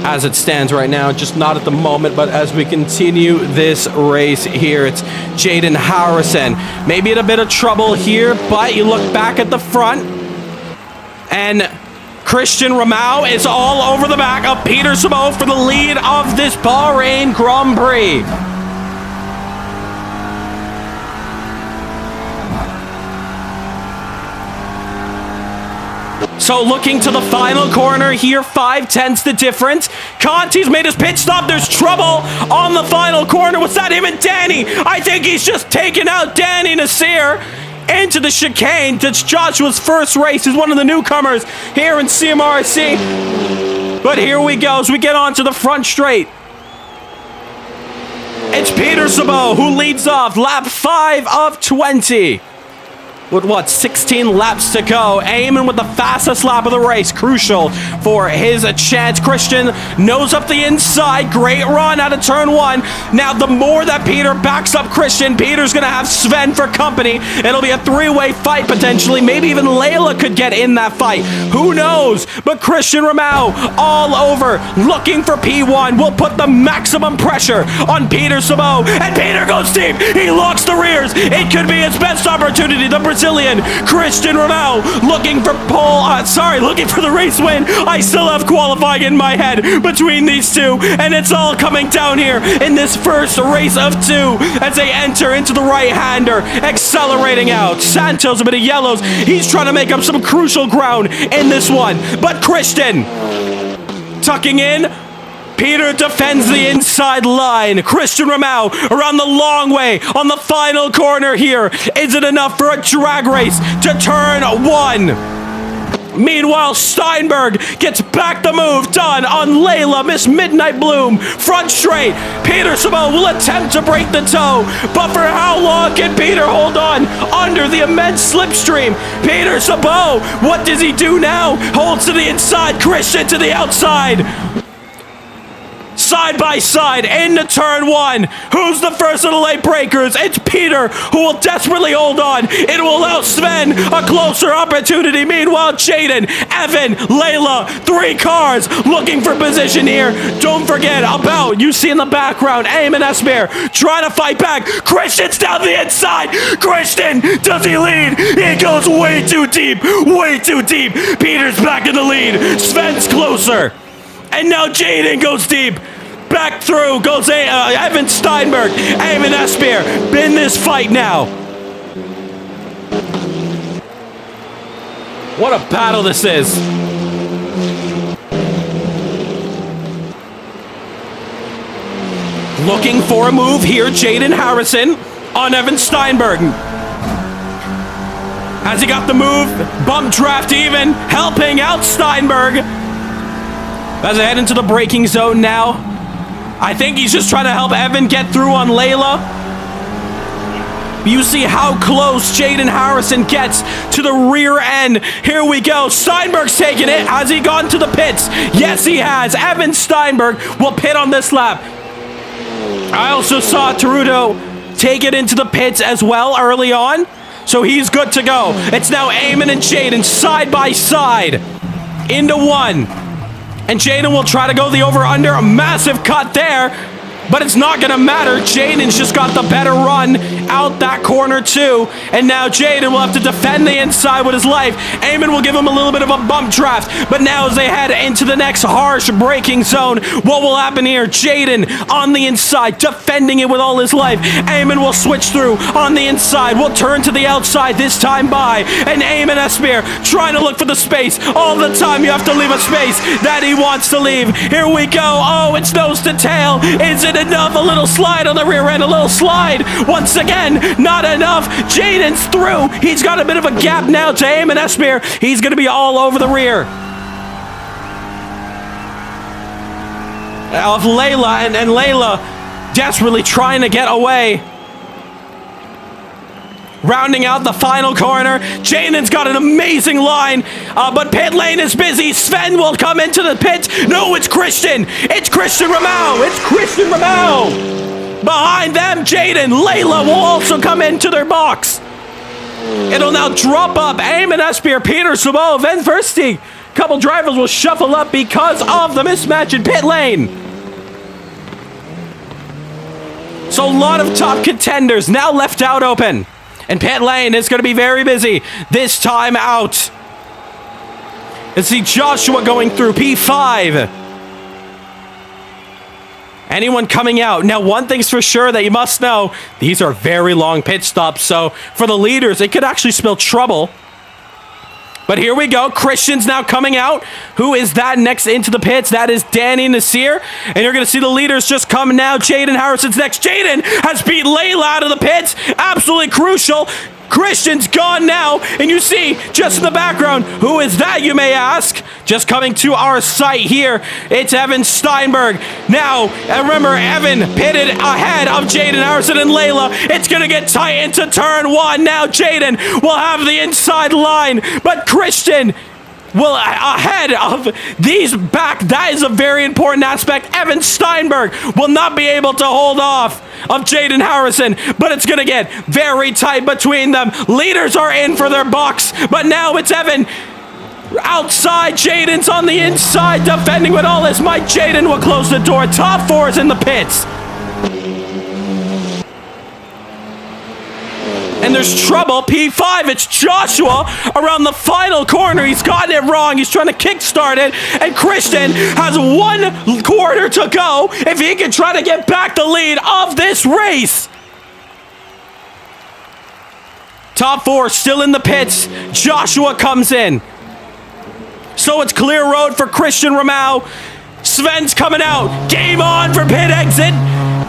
as it stands right now, just not at the moment. But as we continue this race here, it's Jaden Harrison. Maybe in a bit of trouble here, but you look back at the front, and Christian Ramau is all over the back of Peter Sabo for the lead of this Bahrain Grand Prix. So looking to the final corner here, 5/10 the difference. Conti's made his pit stop. There's trouble on the final corner. Was that him and Danny? I think he's just taken out Danny Nasseir into the chicane. That's Joshua's first race. He's one of the newcomers here in CMRSC. But here we go as we get onto the front straight. It's Peter Sabo who leads off lap 5 of 20. With what, 16 laps to go. Eamon with the fastest lap of the race. Crucial for his chance. Christian nose up the inside. Great run out of turn 1. Now, the more that Peter backs up Christian, Peter's going to have Sven for company. It'll be a 3-way fight potentially. Maybe even Layla could get in that fight. Who knows? But Christian Ramau all over looking for P1. Will put the maximum pressure on Peter Sabo. And Peter goes deep. He locks the rears. It could be his best opportunity. The Brazilian Christian Ramau looking for looking for the race win. I still have qualifying in my head between these two, and it's all coming down here in this first race of 2 as they enter into the right-hander, accelerating out. Santos, a bit of yellows. He's trying to make up some crucial ground in this one, but Christian tucking in. Peter defends the inside line. Christian Ramau around the long way on the final corner here. Is it enough for a drag race to turn 1? Meanwhile, Steinberg gets back the move done on Layla, Miss Midnight Bloom. Front straight. Peter Sabo will attempt to break the toe, but for how long can Peter hold on under the immense slipstream? Peter Sabo, what does he do now? Holds to the inside. Christian to the outside. Side by side into turn 1. Who's the first of the late breakers? It's Peter, who will desperately hold on. It will allow Sven a closer opportunity. Meanwhile, Jaden, Evan, Layla, 3 cars looking for position here. Don't forget about, you see in the background, Eamon Esmer trying to fight back. Christian's down the inside. Christian, does he lead? He goes way too deep. Way too deep. Peter's back in the lead. Sven's closer. And now Jaden goes deep. Back through goes Evan Steinberg. Eamon Esper in this fight now. What a battle this is. Looking for a move here, Jaden Harrison on Evan Steinberg. Has he got the move? Bump draft even, helping out Steinberg. As I head into the braking zone now. I think he's just trying to help Evan get through on Layla. You see how close Jaden Harrison gets to the rear end. Here we go. Steinberg's taking it. Has he gone to the pits? Yes, he has. Evan Steinberg will pit on this lap. I also saw Tarudo take it into the pits as well early on. So he's good to go. It's now Eamon and Jaden side by side into 1. And Jaden will try to go the over-under. A massive cut there. But it's not going to matter. Jaden's just got the better run out that corner too. And now Jaden will have to defend the inside with his life. Eamon will give him a little bit of a bump draft. But now as they head into the next harsh braking zone, what will happen here? Jaden on the inside, defending it with all his life. Eamon will switch through on the inside. Will turn to the outside this time by. And Eamon Esper trying to look for the space. All the time you have to leave a space that he wants to leave. Here we go. Oh, it's nose to tail. Is it Not enough. A little slide on the rear end. A little slide. Once again, not enough. Jaden's through. He's got a bit of a gap now to Nasseir. He's going to be all over the rear of Layla, and Layla desperately trying to get away. Rounding out the final corner. Jaden's got an amazing line, but pit lane is busy. Sven will come into the pit. No, it's Christian. It's Christian Ramau. It's Christian Ramau. Behind them, Jaden. Layla will also come into their box. It'll now drop up. Nasseir, Peter Sabot, Van Versteeg. Couple drivers will shuffle up because of the mismatch in pit lane. So a lot of top contenders now left out open. And pit lane is going to be very busy this time out. Let's see Joshua going through P5. Anyone coming out? Now, one thing's for sure that you must know. These are very long pit stops. So for the leaders, it could actually spell trouble. But here we go. Christian's now coming out. Who is that next into the pits? That is Danny Nasseir. And you're going to see the leaders just come now. Jaden Harrison's next. Jaden has beat Layla out of the pits. Absolutely crucial. Christian's gone now. And you see, just in the background, who is that, you may ask? Just coming to our site here, it's Evan Steinberg. Now, remember, Evan pitted ahead of Jaden Harrison and Layla. It's going to get tight into turn one. Now, Jaden will have the inside line, but Christian will ahead of these back. That is a very important aspect. Evan Steinberg will not be able to hold off of Jaden Harrison, but it's going to get very tight between them. Leaders are in for their box, but now it's Evan outside. Jaden's on the inside, defending with all his might. Jaden will close the door. Top four is in the pits. And there's trouble. P5, it's Joshua around the final corner. He's gotten it wrong. He's trying to kickstart it. And Christian has 1 quarter to go if he can try to get back the lead of this race. Top four still in the pits. Joshua comes in. So it's clear road for Christian Ramau. Sven's coming out. Game on for pit exit.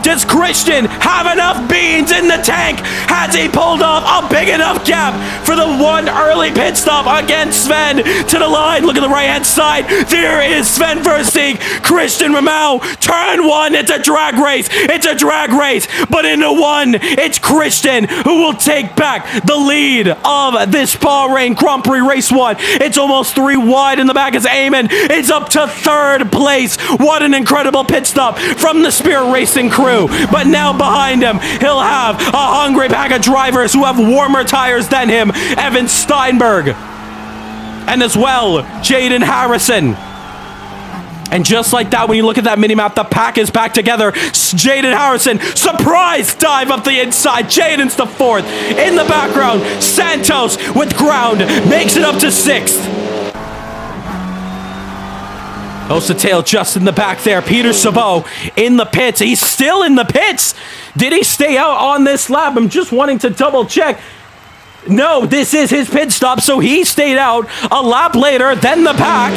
Does Christian have enough beans in the tank? Has he pulled off a big enough gap for the one early pit stop against Sven to the line? Look at the right-hand side. There is Sven Versteeg. Christian Ramau. Turn one. It's a drag race. It's a drag race. But into one, it's Christian who will take back the lead of this Bahrain Grand Prix Race 1. It's almost 3 wide in the back as Eamon is up to 3rd place. What an incredible pit stop from the Spirit Racing crew. But now behind him, he'll have a hungry pack of drivers who have warmer tires than him. Evan Steinberg. And as well, Jaden Harrison. And just like that, when you look at that mini-map, the pack is back together. Jaden Harrison, surprise dive up the inside. Jaden's the 4th. In the background, Santos with ground makes it up to 6th. Goes the tail just in the back there. Peter Sabot in the pits. He's still in the pits. Did he stay out on this lap? I'm just wanting to double check. No, this is his pit stop, so he stayed out a lap later than the pack.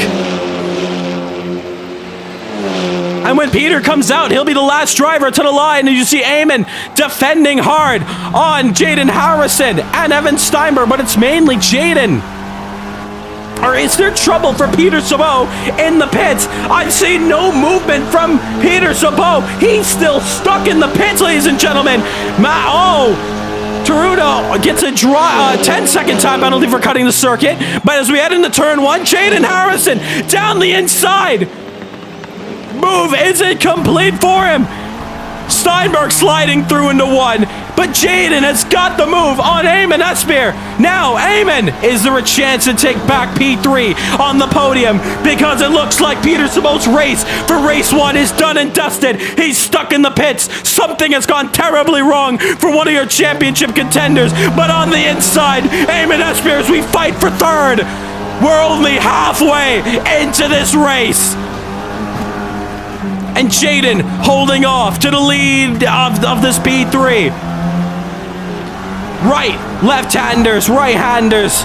And when Peter comes out, he'll be the last driver to the line. And you see Eamon defending hard on Jaden Harrison and Evan Steinberg, but it's mainly Jaden. Or is there trouble for Peter Sabot in the pits? I've seen no movement from Peter Sabot. He's still stuck in the pits, ladies and gentlemen. Tarudo gets a 10-second time penalty for cutting the circuit. But as we head into turn 1, Jaden Harrison down the inside. Move isn't complete for him. Steinberg sliding through into 1. But Jaden has got the move on Eamon Nasseir. Now, Eamon, is there a chance to take back P3 on the podium? Because it looks like Peter Sabot's race for race 1 is done and dusted. He's stuck in the pits. Something has gone terribly wrong for one of your championship contenders. But on the inside, Eamon Nasseir, as we fight for 3rd. We're only halfway into this race. And Jaden holding off to the lead of this P3. Right, left-handers, right-handers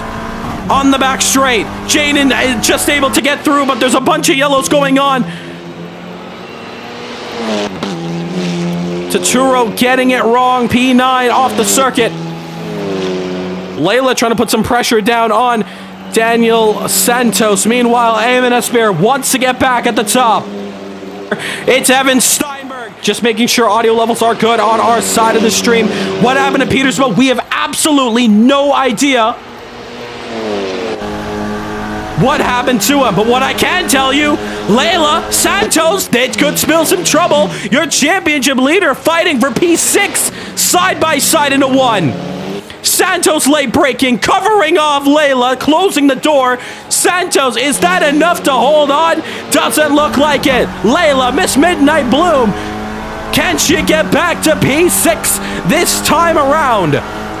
on the back straight. Jaden is just able to get through, but there's a bunch of yellows going on. Totoro getting it wrong. P9 off the circuit. Layla trying to put some pressure down on Daniel Santos. Meanwhile, Eamon Esper wants to get back at the top. It's Evan Steinberg. Just making sure audio levels are good on our side of the stream. What happened to Petersburg? We have absolutely no idea what happened to him. But what I can tell you, Layla Santos, that could spill some trouble. Your championship leader fighting for P6 side by side into one. Santos late braking, covering off Layla, closing the door. Santos, is that enough to hold on? Doesn't look like it. Layla, Miss Midnight Bloom. Can she get back to P6 this time around?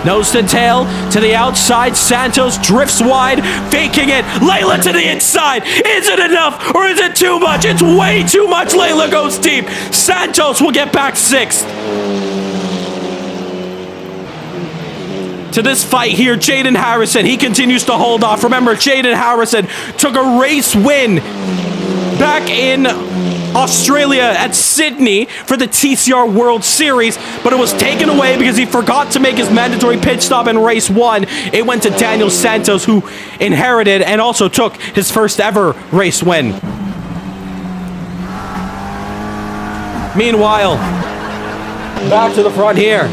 Nose to tail to the outside. Santos drifts wide, faking it. Layla to the inside. Is it enough or is it too much? It's way too much. Layla goes deep. Santos will get back 6th. To this fight here, Jaden Harrison, he continues to hold off. Remember, Jaden Harrison took a race win back in Australia at Sydney for the TCR World Series, but it was taken away because he forgot to make his mandatory pit stop in race 1. It went to Daniel Santos, who inherited and also took his first ever race win. Meanwhile, back to the front here.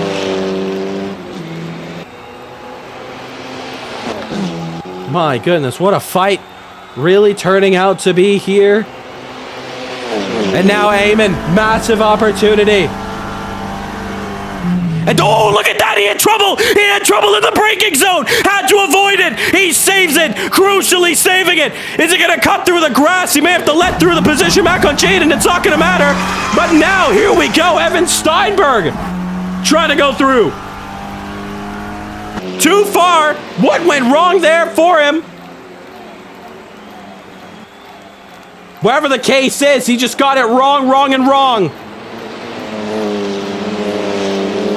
My goodness, what a fight really turning out to be here. And now Eamon, massive opportunity. And oh, look at that, he had trouble. He had trouble in the braking zone. Had to avoid it. He saves it, crucially saving it. Is he gonna cut through the grass? He may have to let through the position back on Jaden. It's not gonna matter. But now, here we go, Evan Steinberg trying to go through. Too far. What went wrong there for him? Whatever the case is, he just got it wrong.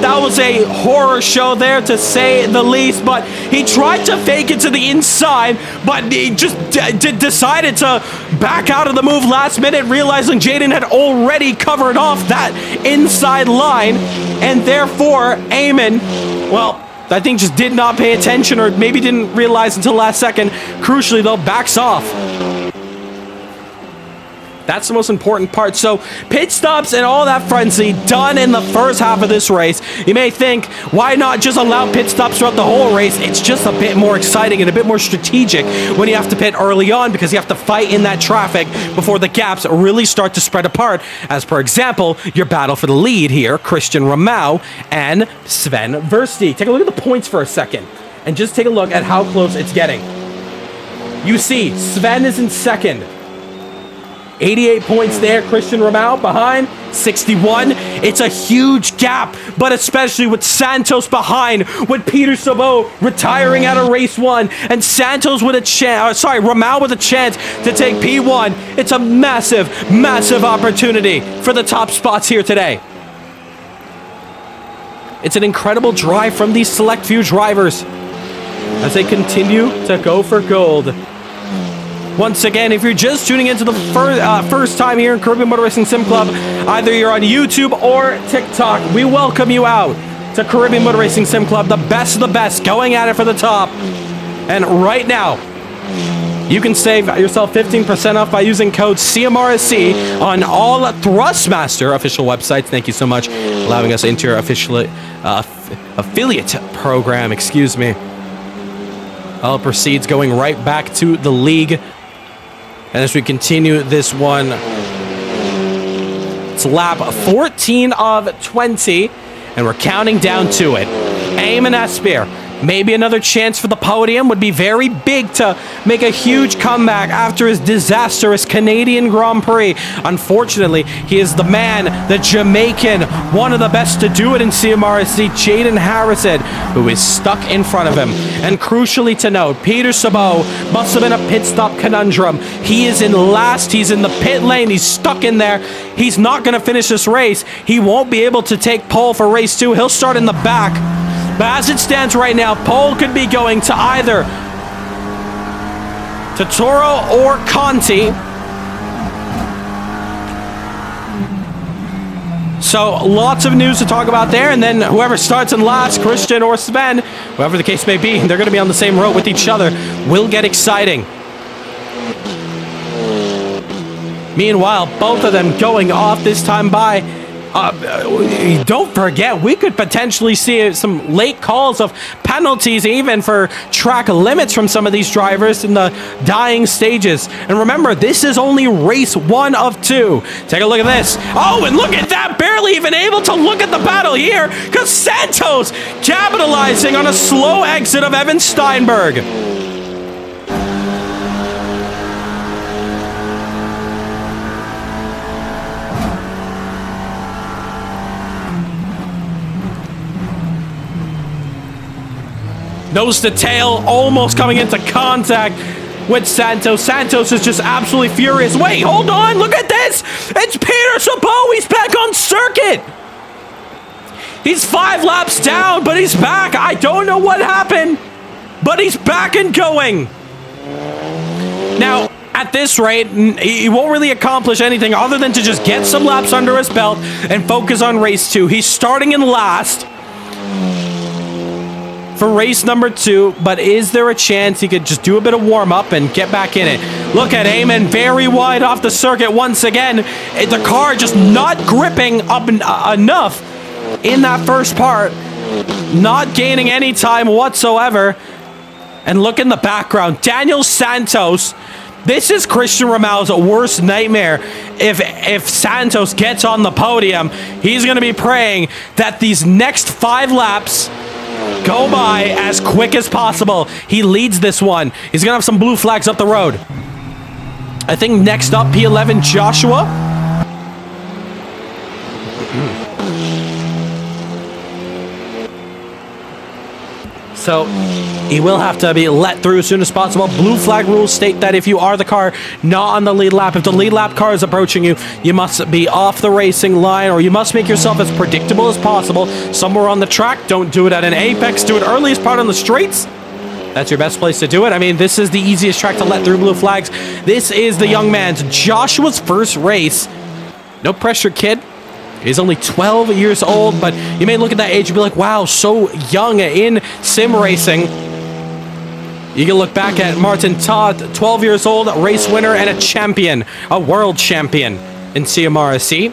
That was a horror show there, to say the least, but he tried to fake it to the inside, but he just decided to back out of the move last minute, realizing Jaden had already covered off that inside line, and therefore, Eamon, well, I think just did not pay attention, or maybe didn't realize until last second. Crucially, though, backs off. That's the most important part. So, pit stops and all that frenzy done in the first half of this race. You may think, why not just allow pit stops throughout the whole race? It's just a bit more exciting and a bit more strategic when you have to pit early on, because you have to fight in that traffic before the gaps really start to spread apart. As per example, your battle for the lead here, Christian Ramau and Sven Versti. Take a look at the points for a second and just take a look at how close it's getting. You see, Sven is in second. 88 points there. Christian Ramau behind 61. It's a huge gap, but especially with Santos behind, with Peter Sabot retiring out of race 1, and Santos with a chance, Ramau with a chance to take P1. It's a massive opportunity for the top spots here today. It's an incredible drive from these select few drivers as they continue to go for gold. Once again, if you're just tuning into the first time here in Caribbean Motor Racing Sim Club, either you're on YouTube or TikTok, we welcome you out to Caribbean Motor Racing Sim Club, the best of the best, going at it for the top. And right now, you can save yourself 15% off by using code CMRSC on all Thrustmaster official websites. Thank you so much for allowing us into your official affiliate program, excuse me. All proceeds going right back to the league. And as we continue this one, it's lap 14 of 20, and we're counting down to it. Eamon Esper, maybe another chance for the podium, would be very big to make a huge comeback after his disastrous Canadian Grand Prix. Unfortunately, he is the man, the Jamaican, one of the best to do it in CMRSC, Jaden Harrison, who is stuck in front of him. And crucially to note, Peter Sabot must have been a pit stop conundrum. He is in last, he's in the pit lane, he's stuck in there. He's not going to finish this race. He won't be able to take pole for race 2. He'll start in the back. But as it stands right now, pole could be going to either Totoro or Conti. So lots of news to talk about there, and then whoever starts in last, Christian or Sven, whoever the case may be, they're going to be on the same road with each other. Will get exciting. Meanwhile, both of them going off this time by. Don't forget, we could potentially see some late calls of penalties even for track limits from some of these drivers in the dying stages. And remember, this is only race 1 of 2. Take a look at this. Oh, and look at that. Barely even able to look at the battle here because Santos capitalizing on a slow exit of Evan Steinberg. Nose to tail, almost coming into contact with Santos. Santos is just absolutely furious. Wait, hold on, look at this! It's Peter Sabot, he's back on circuit! He's 5 laps down, but he's back. I don't know what happened, but he's back and going. Now, at this rate, he won't really accomplish anything other than to just get some laps under his belt and focus on race 2. He's starting in last for race number 2, but is there a chance he could just do a bit of warm-up and get back in it? Look at Eamon, very wide off the circuit once again. The car just not gripping up enough in that first part, not gaining any time whatsoever. And look in the background, Daniel Santos. This is Christian Ramal's worst nightmare. If Santos gets on the podium, he's going to be praying that these next 5 laps go by as quick as possible. He leads this one. He's going to have some blue flags up the road. I think next up, P11 Joshua. So he will have to be let through as soon as possible. Blue flag rules state that if you are the car not on the lead lap, if the lead lap car is approaching you, you must be off the racing line, or you must make yourself as predictable as possible somewhere on the track. Don't do it at an apex. Do it earliest part on the straights. That's your best place to do it. I mean, this is the easiest track to let through blue flags. This is the young man's Joshua's first race. No pressure, kid. He's only 12 years old, but you may look at that age and be like, wow, so young in sim racing. You can look back at Martin Todd, 12 years old, race winner and a champion, a world champion in CMRSC.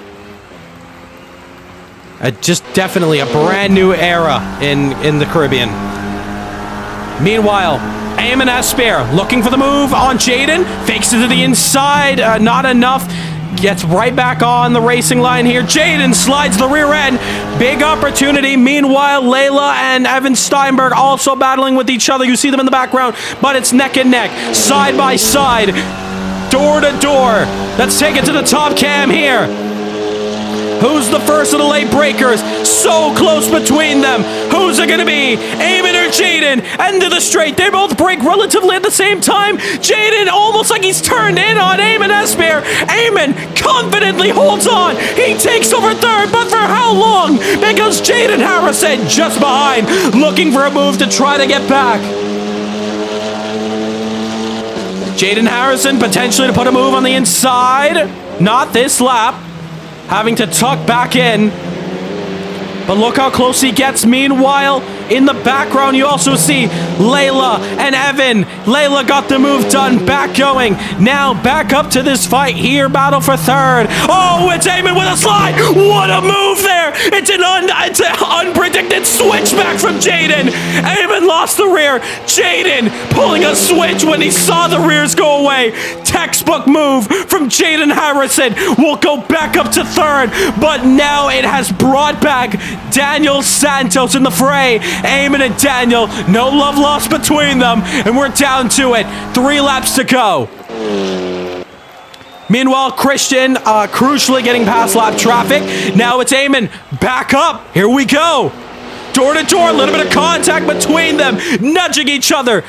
Just definitely a brand new era in the Caribbean. Meanwhile, Eamon Asseir looking for the move on Jaden, fakes it to the inside, not enough. Gets right back on the racing line here. Jaden slides the rear end. Big opportunity. Meanwhile, Layla and Evan Steinberg also battling with each other. You see them in the background, but it's neck and neck, side by side, door to door. Let's take it to the top cam here. Who's the first of the late breakers? So close between them. Who's it going to be? Eamon or Jaden? End of the straight. They both break relatively at the same time. Jaden almost like he's turned in on Eamon Asseir. Eamon confidently holds on. He takes over third, but for how long? Because Jaden Harrison just behind, looking for a move to try to get back. Jaden Harrison potentially to put a move on the inside. Not this lap. Having to tuck back in. But look how close he gets. Meanwhile, in the background, you also see Layla and Evan. Layla got the move done. Back going. Now back up to this fight here. Battle for third. Oh, it's Eamon with a slide. What a move there. It's an unpredicted switchback from Jaden. Eamon lost the rear. Jaden pulling a switch when he saw the rears go away. Textbook move from Jaden Harrison. Will go back up to third. But now it has brought back Daniel Santos in the fray. Eamon and Daniel, no love lost between them, and we're down to it. 3 laps to go. Meanwhile, Christian crucially getting past lap traffic. Now it's Eamon back up. Here we go. Door to door, a little bit of contact between them, nudging each other.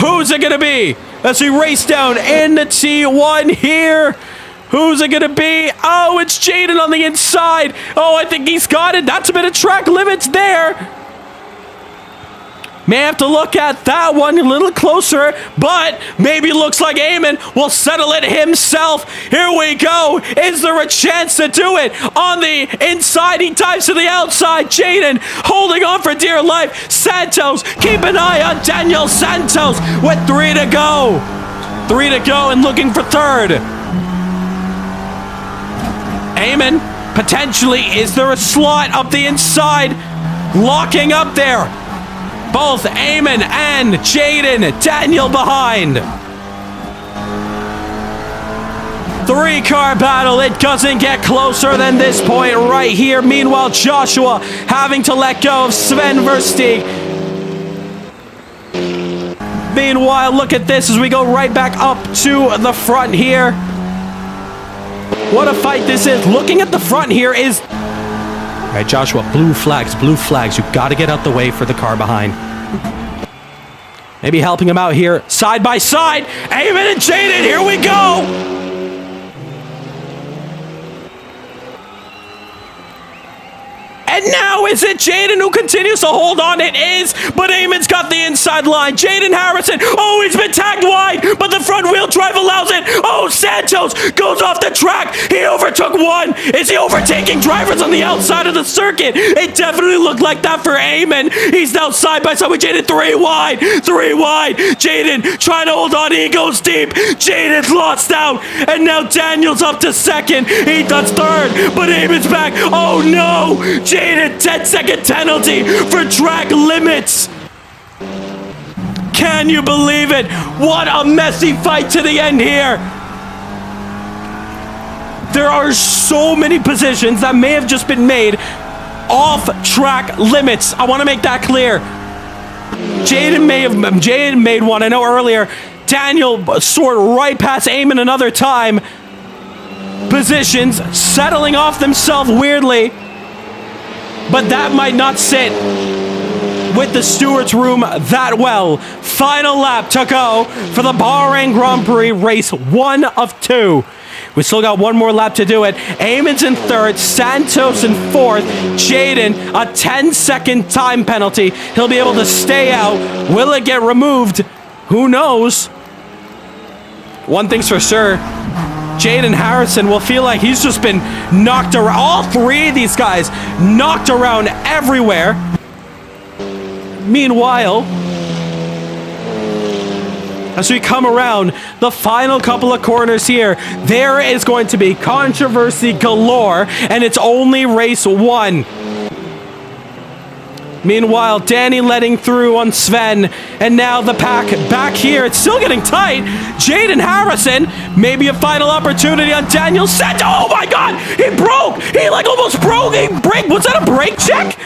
Who's it going to be as we race down in the T1 here? Who's it going to be? Oh, it's Jaden on the inside. Oh, I think he's got it. That's a bit of track limits there. May have to look at that one a little closer, but maybe looks like Eamon will settle it himself. Here we go. Is there a chance to do it? On the inside, he dives to the outside. Jaden holding on for dear life. Santos, keep an eye on Daniel Santos with 3 to go. 3 to go and looking for third. Eamon, potentially, is there a slot up the inside? Locking up there. Both Eamon and Jaden. Daniel behind. 3-car battle. It doesn't get closer than this point right here. Meanwhile, Joshua having to let go of Sven Versteeg. Meanwhile, look at this as we go right back up to the front here. What a fight this is. Looking at the front here is... All right, Joshua, blue flags, blue flags. You've got to get out the way for the car behind. Maybe helping him out here, side by side. Eamon and Jaden, here we go. And now is it Jaden who continues to hold on? It is, but Eamon's got the inside line. Jaden Harrison, oh, he's been tagged wide, but the front wheel drive allows it. Oh, Santos goes off the track. He overtook one. Is he overtaking drivers on the outside of the circuit? It definitely looked like that for Eamon. He's now side by side with Jaden, 3 wide. Jaden trying to hold on. He goes deep. Jaden's lost out, and now Daniel's up to second. He does third, but Eamon's back. Oh, no. Jaden, 10-second penalty for track limits. Can you believe it? What a messy fight to the end here. There are so many positions that may have just been made off track limits. I want to make that clear. Jaden made one. I know earlier Daniel soared right past Eamon another time. Positions settling off themselves weirdly. But that might not sit with the stewards' room that well. Final lap to go for the Bahrain Grand Prix, race 1 of 2. We still got one more lap to do it. Eamon's in third, Santos in fourth, Jaden a 10-second time penalty. He'll be able to stay out. Will it get removed? Who knows? One thing's for sure. Jaden Harrison will feel like he's just been knocked around. All 3 of these guys knocked around everywhere. Meanwhile, as we come around the final couple of corners here, there is going to be controversy galore, and it's only race 1. Meanwhile, Danny letting through on Sven, and now the pack back here. It's still getting tight. Jaden Harrison, maybe a final opportunity on Daniel Santos. Oh my God, he broke. He almost broke. Was that a brake check?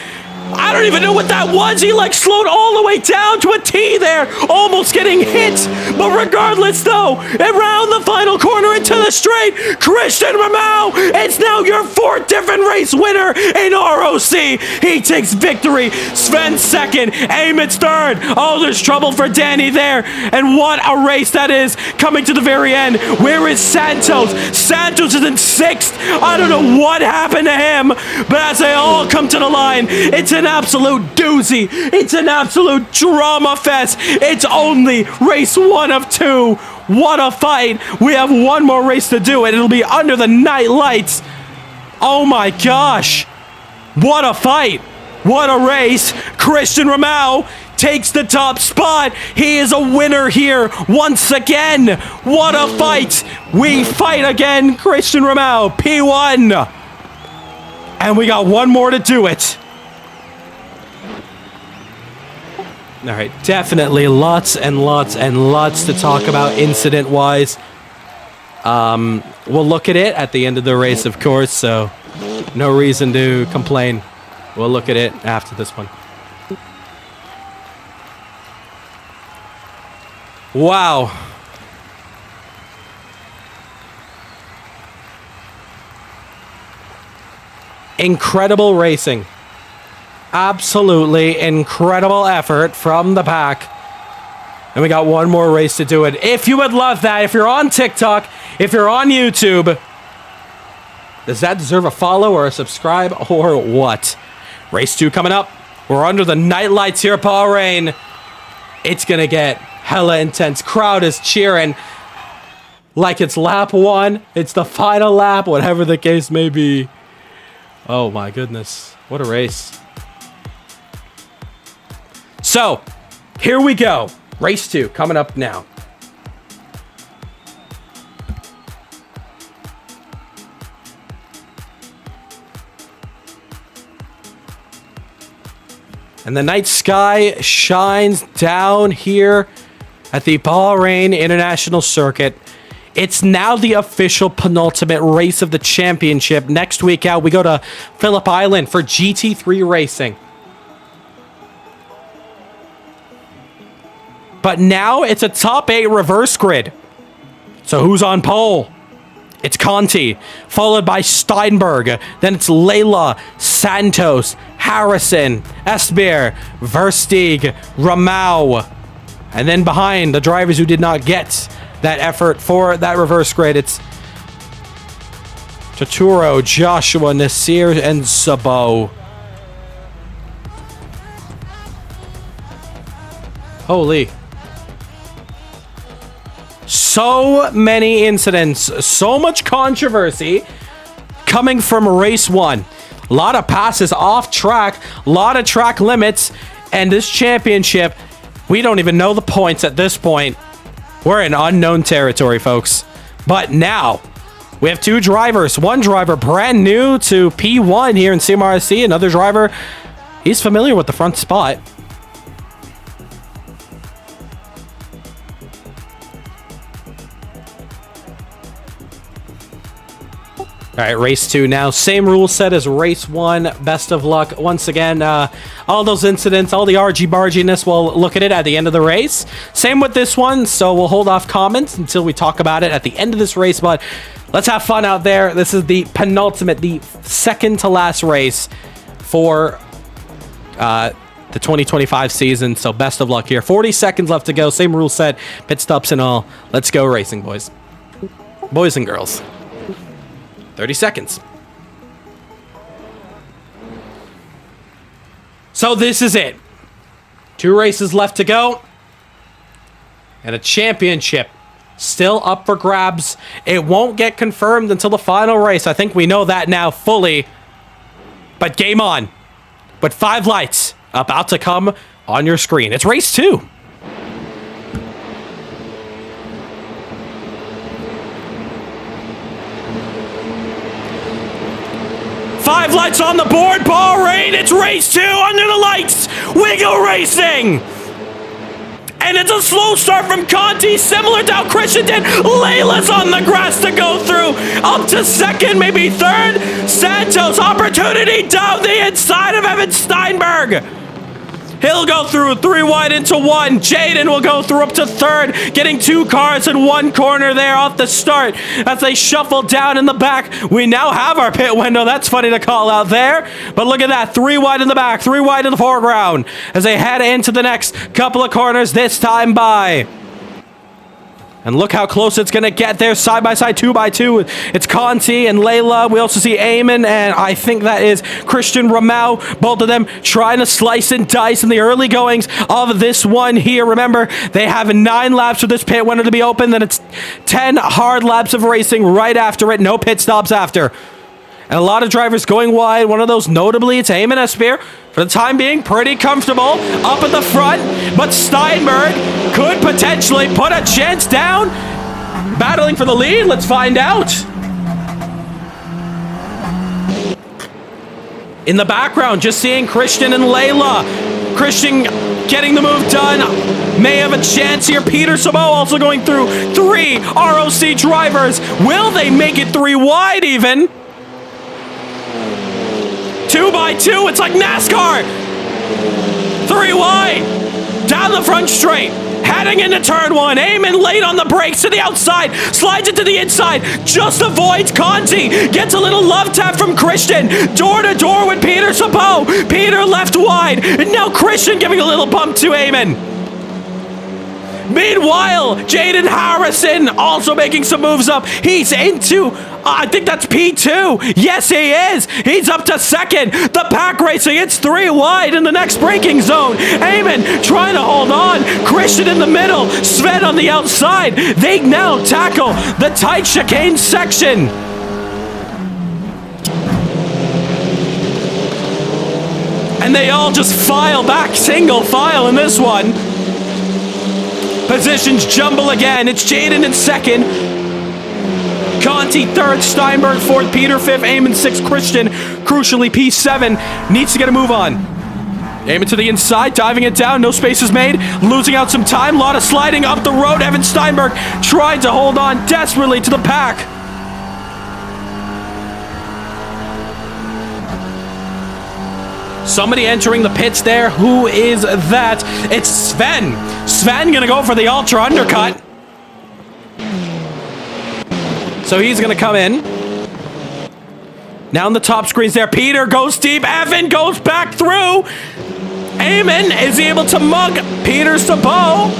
I don't even know what that was. He slowed all the way down to a T there, almost getting hit. But regardless though, around the final corner into the straight, Christian Ramau, it's now your 4th different race winner in ROC. He takes victory. Sven second, Eamon's third. Oh, there's trouble for Danny there. And what a race that is coming to the very end. Where is Santos? Santos is in 6th. I don't know what happened to him, but as they all come to the line, it's an absolute doozy. It's an absolute drama fest. It's only race 1 of 2. What a fight. We have one more race to do, and it'll be under the night lights. Oh my gosh. What a fight. What a race. Christian Ramau takes the top spot. He is a winner here once again. What a fight. We fight again. Christian Ramau, P1. And we got one more to do it. All right, definitely lots and lots and lots to talk about incident-wise. We'll look at it at the end of the race, of course, so no reason to complain. We'll look at it after this one. Wow. Incredible racing. Absolutely incredible effort from the pack. And we got one more race to do it. If you would love that, if you're on TikTok, if you're on YouTube, does that deserve a follow or a subscribe or what? Race 2 coming up. We're under the night lights here at Bahrain. It's going to get hella intense. Crowd is cheering like it's lap 1. It's the final lap, whatever the case may be. Oh my goodness. What a race. So, here we go. Race 2 coming up now. And the night sky shines down here at the Bahrain International Circuit. It's now the official penultimate race of the championship. Next week out, we go to Phillip Island for GT3 racing. But now it's a top 8 reverse grid. So who's on pole? It's Conti, followed by Steinberg. Then it's Layla, Santos, Harrison, Esbjerg, Versteeg, Ramau. And then behind, the drivers who did not get that effort for that reverse grid, it's Totoro, Joshua, Nasseir, and Sabo. Holy. So many incidents, so much controversy coming from race 1. A lot of passes off track, a lot of track limits, and this championship, we don't even know the points at this point. We're in unknown territory, folks. But now, we have 2 drivers. One driver brand new to P1 here in CMRSC. Another driver, he's familiar with the front spot. All right, race 2 now. Same rule set as race 1. Best of luck. Once again, all those incidents, all the argy-barginess, we'll look at it at the end of the race. Same with this one, so we'll hold off comments until we talk about it at the end of this race, but let's have fun out there. This is the penultimate, the second to last race for the 2025 season, so best of luck here. 40 seconds left to go. Same rule set, pit stops and all. Let's go racing, boys. Boys and girls. 30 seconds. So this is it. 2 races left to go. And a championship still up for grabs. It won't get confirmed until the final race. I think we know that now fully. But game on. But 5 lights about to come on your screen. It's race 2. Five lights on the board, Bahrain, it's race 2 under the lights. We go racing. And it's a slow start from Conti, similar to how Christian did. Layla's on the grass to go through. Up to second, maybe third. Santos, opportunity down the inside of Evan Steinberg. He'll go through 3 wide into 1. Jaden will go through up to third, getting 2 cars in 1 corner there off the start. As they shuffle down in the back, we now have our pit window. That's funny to call out there. But look at that, 3 wide in the back, 3 wide in the foreground. As they head into the next couple of corners, this time by. And look how close it's going to get there, side by side, 2 by 2. It's Conti and Layla. We also see Eamon, and I think that is Christian Ramau. Both of them trying to slice and dice in the early goings of this one here. Remember, they have 9 laps for this pit window to be open. Then it's 10 hard laps of racing right after it. No pit stops after. And a lot of drivers going wide. One of those, notably, it's Eamon Esbjerg. For the time being, pretty comfortable up at the front. But Steinberg could potentially put a chance down. Battling for the lead. Let's find out. In the background, just seeing Christian and Layla. Christian getting the move done. May have a chance here. Peter Sabo also going through 3 ROC drivers. Will they make it 3 wide even? 2 by 2, it's like NASCAR. 3 wide, down the front straight, heading into turn 1. Eamon late on the brakes to the outside, slides it to the inside, just avoids Conti, gets a little love tap from Christian, door to door with Peter Sabo. Peter left wide, and now Christian giving a little bump to Eamon. Meanwhile, Jaden Harrison also making some moves up. He's into, I think that's P2. Yes, he is. He's up to second. The pack racing, it's 3 wide in the next braking zone. Eamon trying to hold on. Christian in the middle. Sven on the outside. They now tackle the tight chicane section. And they all just file back, single file in this one. Positions jumble again. It's Jaden in second. Conti third, Steinberg fourth, Peter fifth, Eamon sixth, Christian, crucially P7, needs to get a move on. Eamon to the inside, diving it down, no spaces made, losing out some time, lot of sliding up the road. Evan Steinberg trying to hold on desperately to the pack. Somebody entering the pits there. Who is that? It's Sven. Sven gonna go for the ultra undercut. So he's gonna come in. Now on the top screens there, Peter goes deep. Evan goes back through. Eamon is he able to mug Peter Sabot.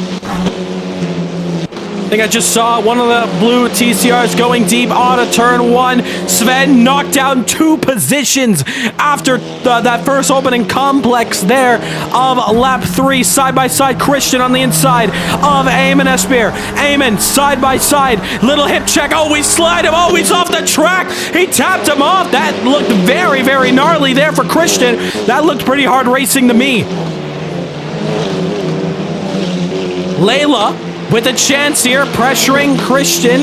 I think I just saw one of the blue TCRs going deep on a turn 1. Sven knocked down 2 positions after that first opening complex there of lap 3. Side by side, Christian on the inside of Eamon Espeir. Eamon side by side, little hip check. Oh, we slide him. Oh, he's off the track. He tapped him off. That looked very, very gnarly there for Christian. That looked pretty hard racing to me. Layla with a chance here, pressuring Christian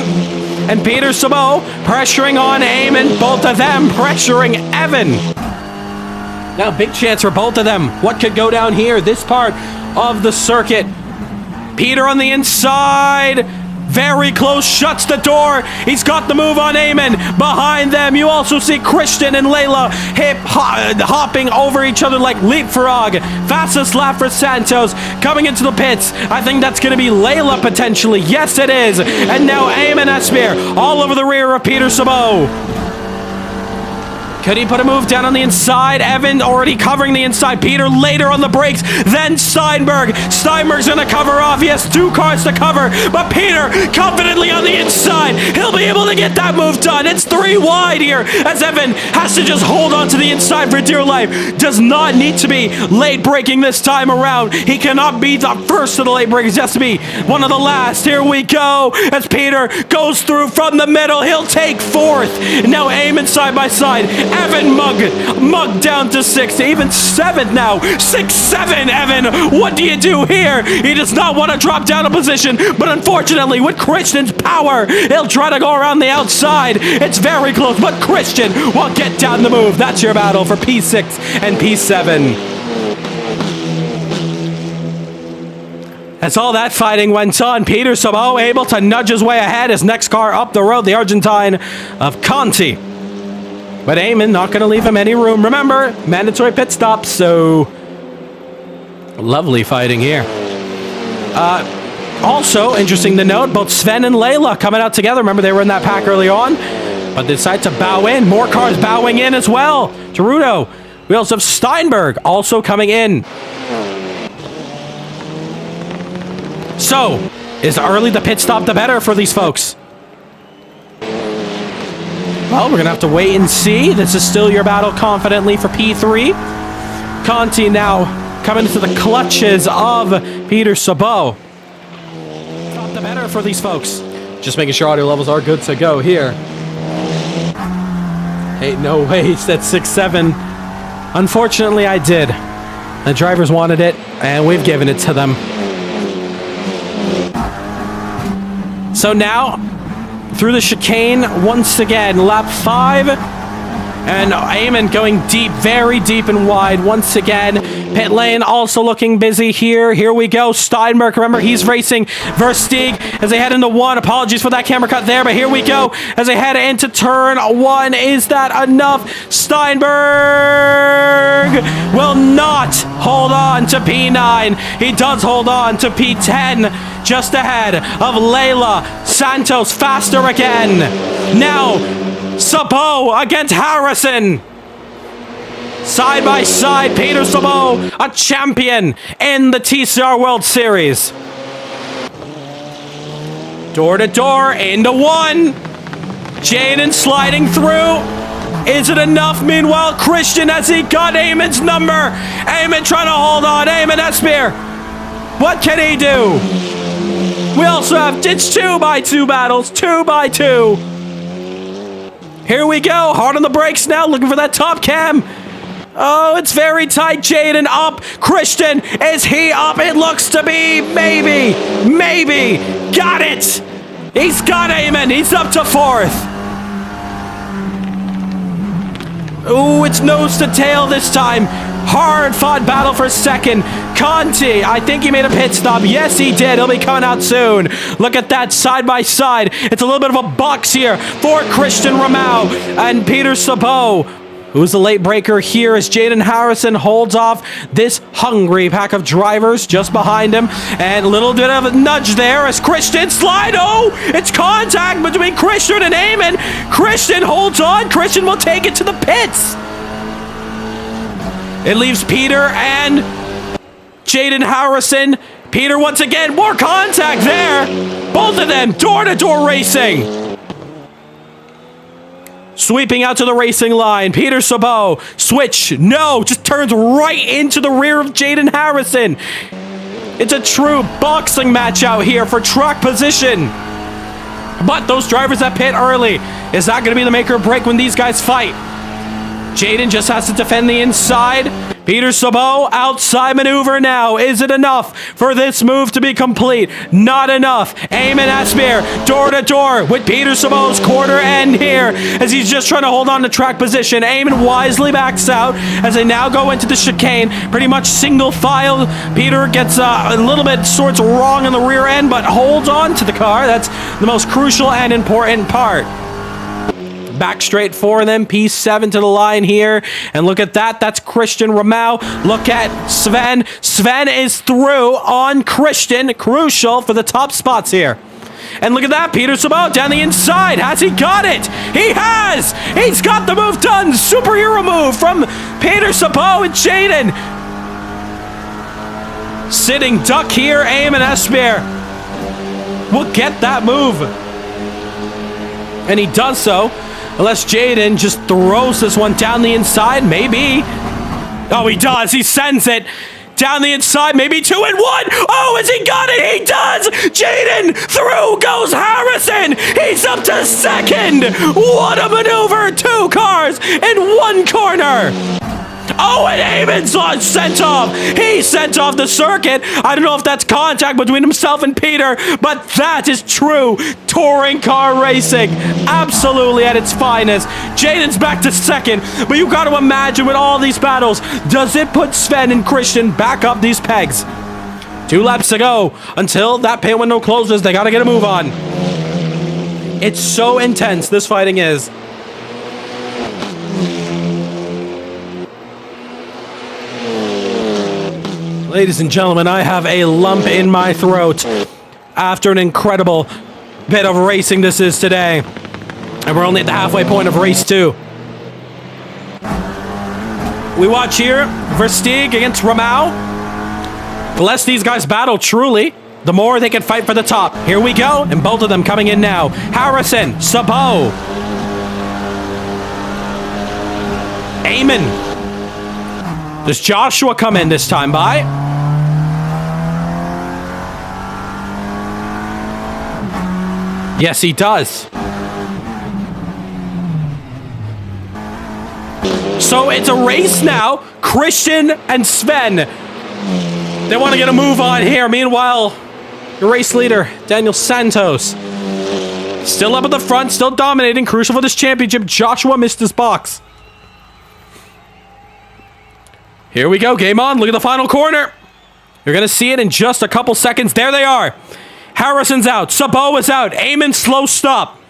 and Peter Sabot, pressuring on Eamon, both of them pressuring Evan. Now, big chance for both of them. What could go down here, this part of the circuit? Peter on the inside, very close, shuts the door. He's got the move on Eamon. Behind them, you also see Christian and Layla hopping over each other like leapfrog. Fastest lap for Santos coming into the pits. I think that's going to be Layla potentially. Yes, it is. And now Eamon Espeir all over the rear of Peter Sabot. Could he put a move down on the inside? Evan already covering the inside. Peter later on the brakes. Then Steinberg. Steinberg's going to cover off. He has 2 cars to cover. But Peter confidently on the inside. He'll be able to get that move done. It's 3 wide here as Evan has to just hold on to the inside for dear life. Does not need to be late braking this time around. He cannot be the first of the late breakers. He has to be one of the last. Here we go as Peter goes through from the middle. He'll take 4th. Now Eamon side by side. Evan mugged down to 6th, even 7th now. 6-7, Evan. What do you do here? He does not want to drop down a position, but unfortunately, with Christian's power, he'll try to go around the outside. It's very close, but Christian will get down the move. That's your battle for P6 and P7. As all that fighting went on, Peter Sabot able to nudge his way ahead. His next car up the road, the Argentine of Conti. But Eamon not going to leave him any room. Remember, mandatory pit stops, so lovely fighting here. Also, interesting to note, both Sven and Layla coming out together. Remember, they were in that pack early on, but they decide to bow in. More cars bowing in as well. Gerudo. We also have Steinberg also coming in. So, is early the pit stop the better for these folks? Well, we're going to have to wait and see. This is still your battle confidently for P3. Conti now coming into the clutches of Peter Sabot. Not the better for these folks. Just making sure audio levels are good to go here. Ain't no way he said 6-7. Unfortunately, I did. The drivers wanted it, and we've given it to them. So now, through the chicane, once again, lap 5, and Eamon going deep, very deep and wide once again. Pit lane also looking busy here. Here we go. Steinberg, remember, he's racing Versteeg as they head into 1. Apologies for that camera cut there, but here we go as they head into turn 1. Is that enough? Steinberg will not hold on to P9. He does hold on to P10, just ahead of Layla. Santos faster again. Now, Sabot against Harrison. Side by side, Peter Sabot, a champion in the TCR World Series. Door to door, into one. Jaden sliding through. Is it enough? Meanwhile, Christian, has he got Eamon's number? Eamon trying to hold on. Eamon Espeir. What can he do? We also have, it's 2x2 battles. 2x2. Here we go. Hard on the brakes now. Looking for that top cam. Oh, it's very tight. Jaden up. Christian, is he up? It looks to be maybe. Maybe. Got it. He's got Eamon. He's up to 4th. Ooh, it's nose to tail this time. Hard fought battle for 2nd. Conti, I think he made a pit stop. Yes, he did. He'll be coming out soon. Look at that side by side. It's a little bit of a box here for Christian Ramau and Peter Sabot. Who's the late breaker here as Jaden Harrison holds off this hungry pack of drivers just behind him. And a little bit of a nudge there as Christian slide. Oh, it's contact between Christian and Eamon. Christian holds on. Christian will take it to the pits. It leaves Peter and Jaden Harrison. Peter once again, more contact there. Both of them door-to-door racing. Sweeping out to the racing line. Peter Sabot. Switch. No. Just turns right into the rear of Jaden Harrison. It's a true boxing match out here for track position. But those drivers that pit early, is that going to be the make or break when these guys fight? Jaden just has to defend the inside. Peter Sabot, outside maneuver now. Is it enough for this move to be complete? Not enough. Eamon Espeir, door to door with Peter Sabot's quarter end here as he's just trying to hold on to track position. Eamon wisely backs out as they now go into the chicane. Pretty much single file. Peter gets a little bit sorts wrong in the rear end, but holds on to the car. That's the most crucial and important part. Back straight for them. P7 to the line here. And look at that. That's Christian Ramau. Look at Sven. Sven is through on Christian. Crucial for the top spots here. And look at that. Peter Sabot down the inside. Has he got it? He has. He's got the move done. Superhero move from Peter Sabot and Jaden. Sitting duck here. Eamon Espeir will get that move. And he does so. Unless Jaden just throws this one down the inside, maybe. Oh, he does. He sends it down the inside. Maybe 2 and 1. Oh, has he got it? He does. Jaden through goes Harrison. He's up to 2nd. What a maneuver. 2 cars in 1 corner. Oh, and Eamon's sent off. He sent off the circuit. I don't know if that's contact between himself and Peter, but that is true touring car racing. Absolutely at its finest. Jaden's back to 2nd, but you got to imagine with all these battles, does it put Sven and Christian back up these pegs? 2 laps to go until that pit window closes. They got to get a move on. It's so intense, this fighting is. Ladies and gentlemen, I have a lump in my throat after an incredible bit of racing this is today. And we're only at the halfway point of race 2. We watch here Verstappen against Ramau. The less these guys battle, truly, the more they can fight for the top. Here we go, and both of them coming in now. Harrison, Sabot. Eamon. Does Joshua come in this time by? Yes, he does. So it's a race now. Christian and Sven. They want to get a move on here. Meanwhile, the race leader, Daniel Santos, still up at the front, still dominating. Crucial for this championship. Joshua missed his box. Here we go. Game on. Look at the final corner. You're going to see it in just a couple seconds. There they are. Harrison's out. Sabot is out. Eamon slow stop.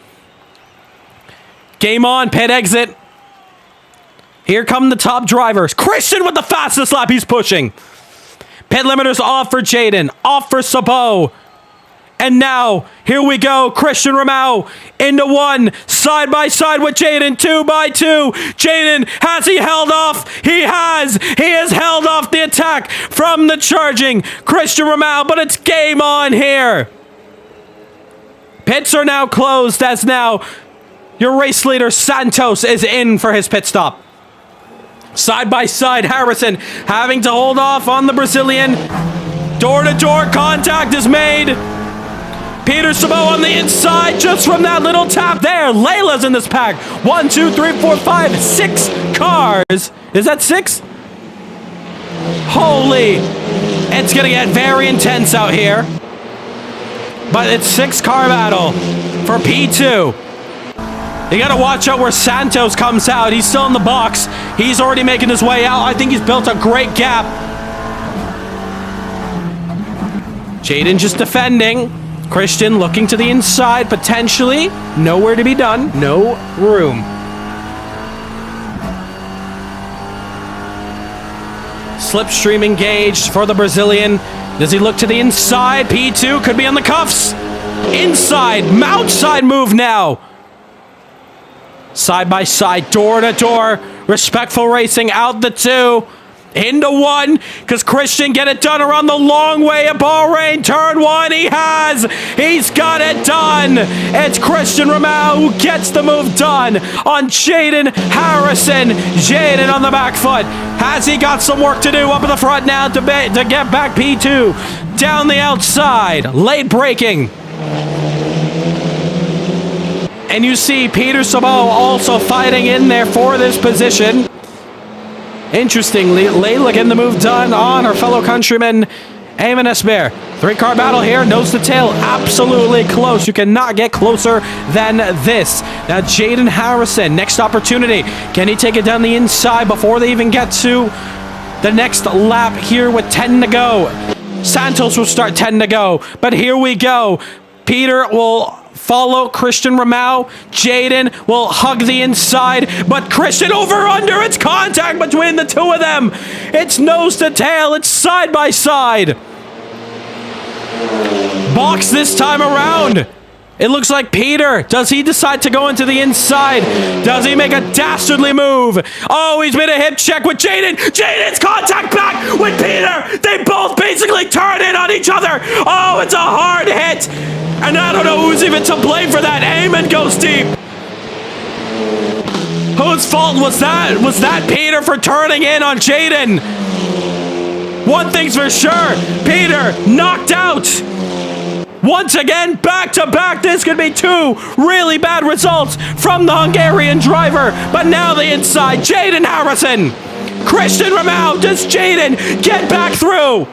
Game on. Pit exit. Here come the top drivers. Christian with the fastest lap. He's pushing. Pit limiters off for Jaden. Off for Sabot. And now, here we go. Christian Ramau into 1. Side by side with Jaden. 2 by 2. Jaden, has he held off? He has. He has held off the attack from the charging Christian Ramau. But it's game on here. Pits are now closed as now your race leader Santos is in for his pit stop. Side by side, Harrison having to hold off on the Brazilian. Door-to-door contact is made. Peter Sabo on the inside just from that little tap there. Layla's in this pack. 1, 2, 3, 4, 5, 6 cars. Is that 6? Holy. It's going to get very intense out here. But it's 6-car battle for P2. You got to watch out where Santos comes out. He's still in the box. He's already making his way out. I think he's built a great gap. Jaden just defending. Christian looking to the inside, potentially. Nowhere to be done. No room. Slipstream engaged for the Brazilian. Does he look to the inside? P2 could be on the cuffs. Inside, outside move now. Side by side, door to door. Respectful racing out the 2. Into 1. Because Christian get it done around the long way of Bahrain. Turn 1, he has. He's got it done. It's Christian Romao who gets the move done on Jaden Harrison. Jaden on the back foot. Has he got some work to do up in the front now to get back P2? Down the outside. Late braking. And you see Peter Sabo also fighting in there for this position. Interestingly, Layla getting the move done on her fellow countryman, Eamon Esber. 3-car battle here, nose to tail, absolutely close. You cannot get closer than this. Now, Jaden Harrison, next opportunity. Can he take it down the inside before they even get to the next lap here with 10 to go? Santos will start 10 to go, but here we go. Peter will follow Christian Romao. Jaden will hug the inside, but Christian over under. It's contact between the two of them. It's nose to tail. It's side by side. Box this time around. It looks like Peter. Does he decide to go into the inside? Does he make a dastardly move? Oh, he's made a hip check with Jaden. Jaden's contact back with Peter. They both basically turn in on each other. Oh, it's a hard hit. And I don't know who's even to blame for that. Eamon goes deep. Whose fault was that? Was that Peter for turning in on Jaden? One thing's for sure. Peter knocked out. Once again, back to back. This could be 2 really bad results from the Hungarian driver. But now the inside. Jaden Harrison. Christian Romao. Does Jaden get back through?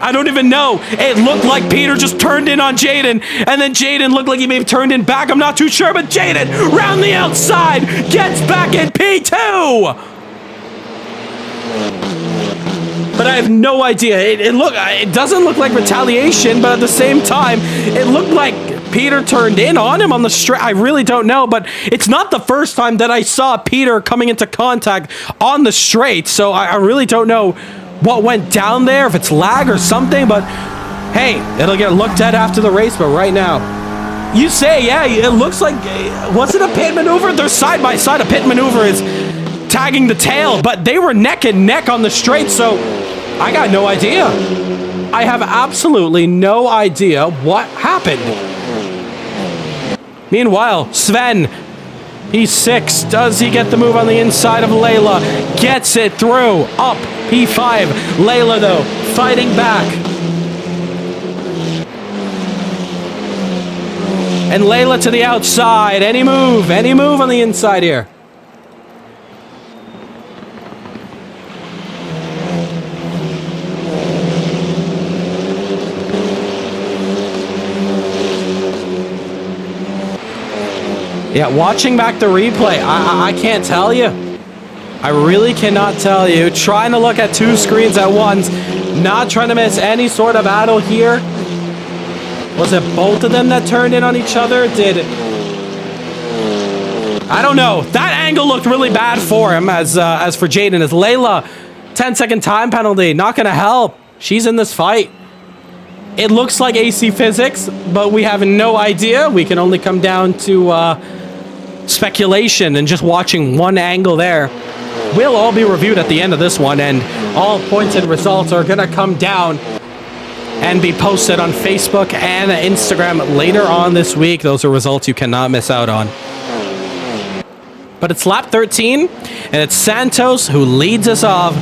I don't even know. It looked like Peter just turned in on Jaden, and then Jaden looked like he may have turned in back. I'm not too sure, but Jaden, round the outside, gets back in P2. But I have no idea. It doesn't look like retaliation, but at the same time, it looked like Peter turned in on him on the straight. I really don't know, but it's not the first time that I saw Peter coming into contact on the straight, so I really don't know what went down there, if it's lag or something, but hey, it'll get looked at after the race. But right now, you say, yeah, it looks like, was it a pit maneuver? They're side by side. A pit maneuver is tagging the tail, but they were neck and neck on the straight, so I got no idea. I have absolutely no idea what happened. Meanwhile, Sven, he's 6. Does he get the move on the inside of Layla? Gets it through. Up P5. Layla, though, fighting back. And Layla to the outside. Any move on the inside here. Yeah, watching back the replay, I can't tell you. I really cannot tell you. Trying to look at 2 screens at once. Not trying to miss any sort of battle here. Was it both of them that turned in on each other? I don't know. That angle looked really bad for him as for Jaden. As Layla, 10-second time penalty. Not going to help. She's in this fight. It looks like AC physics, but we have no idea. We can only come down to speculation and just watching one angle there. Will all be reviewed at the end of this one, and all points and results are going to come down and be posted on Facebook and Instagram later on this week. Those are results you cannot miss out on. But it's lap 13, and it's Santos who leads us off,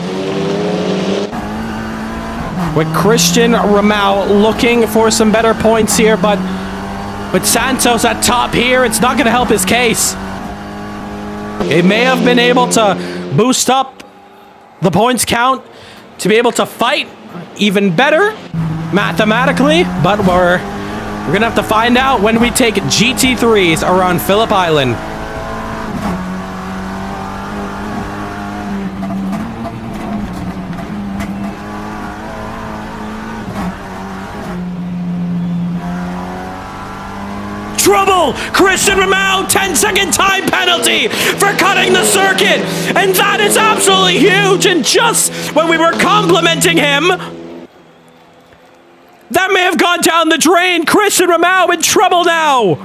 with Christian Ramau looking for some better points here, but with Santos at top here, it's not going to help his case. He may have been able to boost up the points count to be able to fight even better mathematically, but we're going to have to find out when we take GT3s around Phillip Island. Trouble! Christian Ramau, 10-second time penalty for cutting the circuit! And that is absolutely huge! And just when we were complimenting him, that may have gone down the drain. Christian Ramau in trouble now!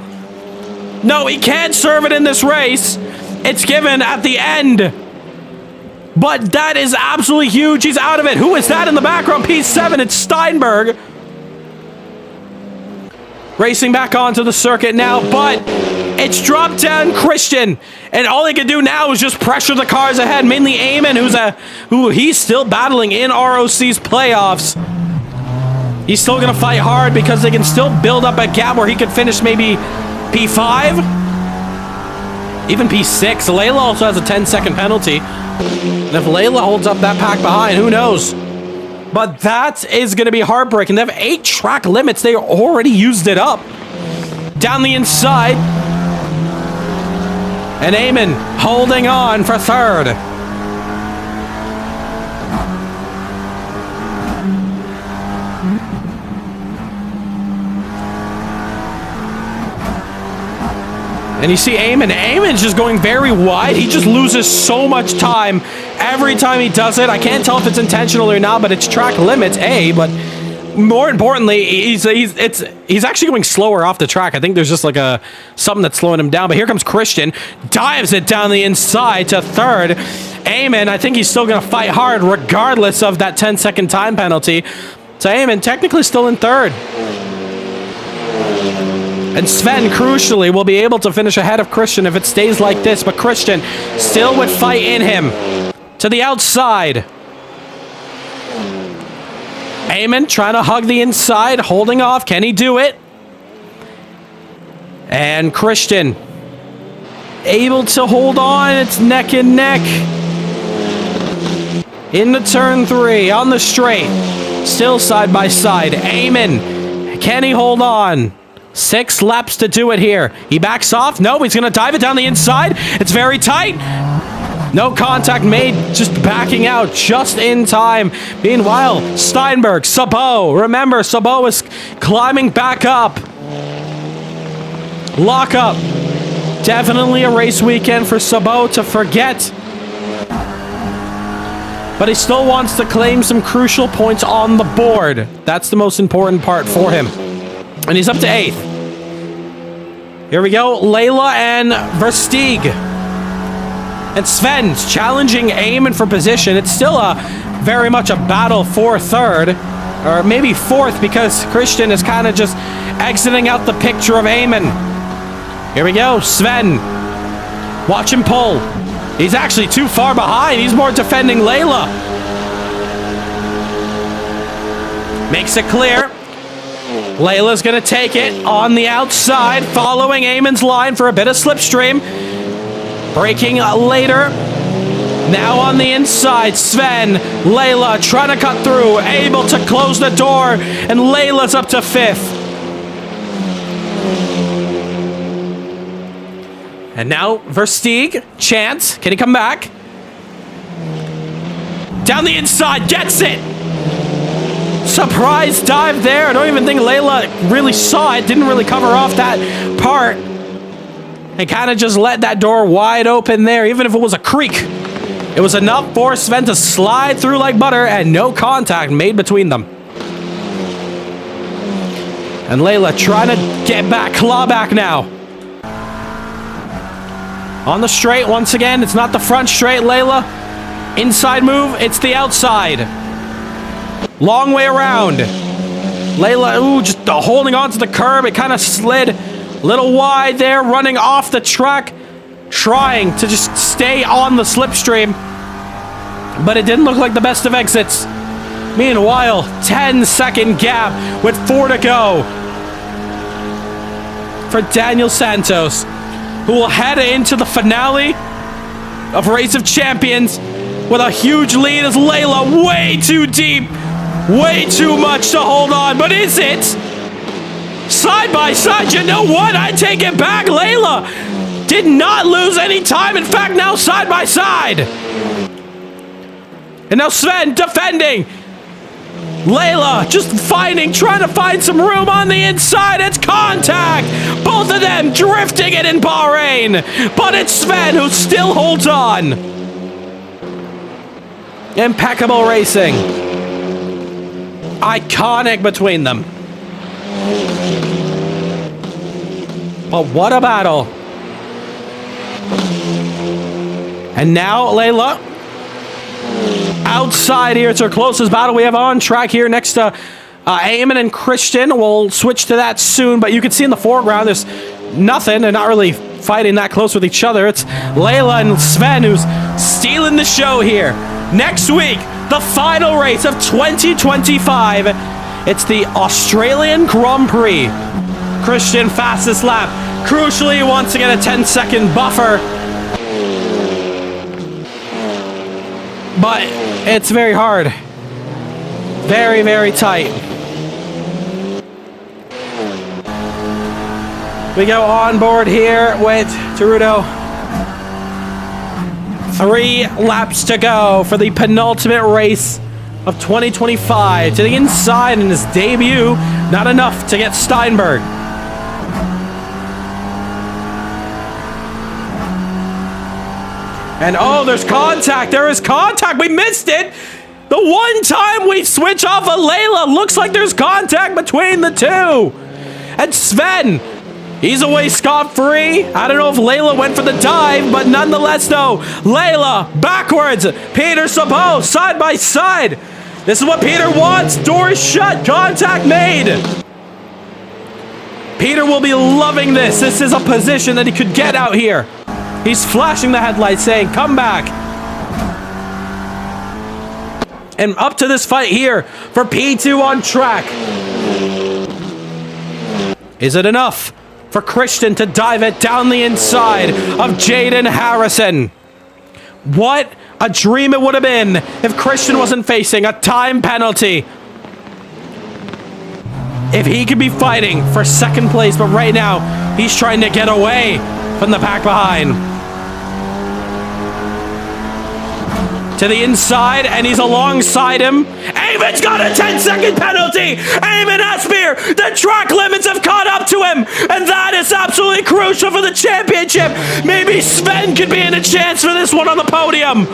No, he can't serve it in this race. It's given at the end. But that is absolutely huge. He's out of it. Who is that in the background? P7, it's Steinberg. Racing back onto the circuit now, but it's dropped down Christian, and all he can do now is just pressure the cars ahead, mainly Eamon, who he's still battling in ROC's playoffs. He's still going to fight hard because they can still build up a gap where he could finish maybe P5, even P6. Layla also has a 10-second penalty, and if Layla holds up that pack behind, who knows? But that is going to be heartbreaking. They have 8 track limits. They already used it up. Down the inside. And Eamon holding on for third. And you see Eamon's just going very wide. He just loses so much time every time he does it. I can't tell if it's intentional or not, but it's track limits, but more importantly, he's actually going slower off the track. I think there's just like something that's slowing him down. But here comes Christian, dives it down the inside to third. Eamon, I think he's still going to fight hard regardless of that 10-second time penalty. So Eamon technically still in third. And Sven, crucially, will be able to finish ahead of Christian if it stays like this. But Christian still with fight in him. To the outside. Eamon trying to hug the inside, holding off. Can he do it? And Christian able to hold on. It's neck and neck. Into turn 3 on the straight. Still side by side. Eamon, can he hold on? 6 laps to do it here. He backs off. No, he's going to dive it down the inside. It's very tight. No contact made, just backing out just in time. Meanwhile, Steinberg, Sabot. Remember, Sabot is climbing back up. Lock up. Definitely a race weekend for Sabot to forget. But he still wants to claim some crucial points on the board. That's the most important part for him. And he's up to 8th. Here we go. Layla and Versteeg. And Sven's challenging Eamon for position. It's still very much a battle for third. Or maybe 4th because Christian is kind of just exiting out the picture of Eamon. Here we go. Sven. Watch him pull. He's actually too far behind. He's more defending Layla. Makes it clear. Layla's going to take it on the outside, following Eamon's line for a bit of slipstream. Braking later. Now on the inside, Sven, Layla trying to cut through, able to close the door, and Layla's up to 5th. And now Versteeg, chance, can he come back? Down the inside, gets it! Surprise dive there. I don't even think Layla really saw it. Didn't really cover off that part. And kind of just let that door wide open there. Even if it was a creak. It was enough for Sven to slide through like butter and no contact made between them. And Layla trying to get back. Claw back now. On the straight once again. It's not the front straight, Layla. Inside move. It's the outside. Long way around. Layla, ooh, just holding on to the curb. It kind of slid a little wide there, running off the track, trying to just stay on the slipstream. But it didn't look like the best of exits. Meanwhile, 10-second gap with 4 to go for Daniel Santos, who will head into the finale of Race of Champions with a huge lead as Layla way too deep. Way too much to hold on, but is it? Side by side, you know what? I take it back. Layla did not lose any time. In fact, now side by side. And now Sven defending. Layla just trying to find some room on the inside. It's contact. Both of them drifting it in Bahrain. But it's Sven who still holds on. Impeccable racing. Iconic between them. But what a battle. And now Layla outside here. It's our closest battle we have on track here next to Eamon and Christian. We'll switch to that soon, but you can see in the foreground there's nothing. They're not really fighting that close with each other. It's Layla and Sven who's stealing the show here. Next week, the final race of 2025. It's the Australian Grand Prix. Christian fastest lap. Crucially, he wants to get a 10-second buffer. But it's very hard. Very, very tight. We go on board here with Terudo. 3 laps to go for the penultimate race of 2025. To the inside in his debut, not enough to get Steinberg. And oh, there's contact. There is contact. We missed it. The one time we switch off of Layla, looks like there's contact between the two. And Sven, he's away scot-free. I don't know if Layla went for the dive, but nonetheless, though, Layla backwards. Peter Sabot side by side. This is what Peter wants. Doors shut. Contact made. Peter will be loving this. This is a position that he could get out here. He's flashing the headlights saying, come back. And up to this fight here for P2 on track. Is it enough for Christian to dive it down the inside of Jaden Harrison? What a dream it would have been if Christian wasn't facing a time penalty. If he could be fighting for second place, but right now he's trying to get away from the pack behind. To the inside, and he's alongside him. Eamon's got a 10-second penalty. Eamon Asseir, the track limits have caught up to him, and that is absolutely crucial for the championship. Maybe Sven could be in a chance for this one on the podium.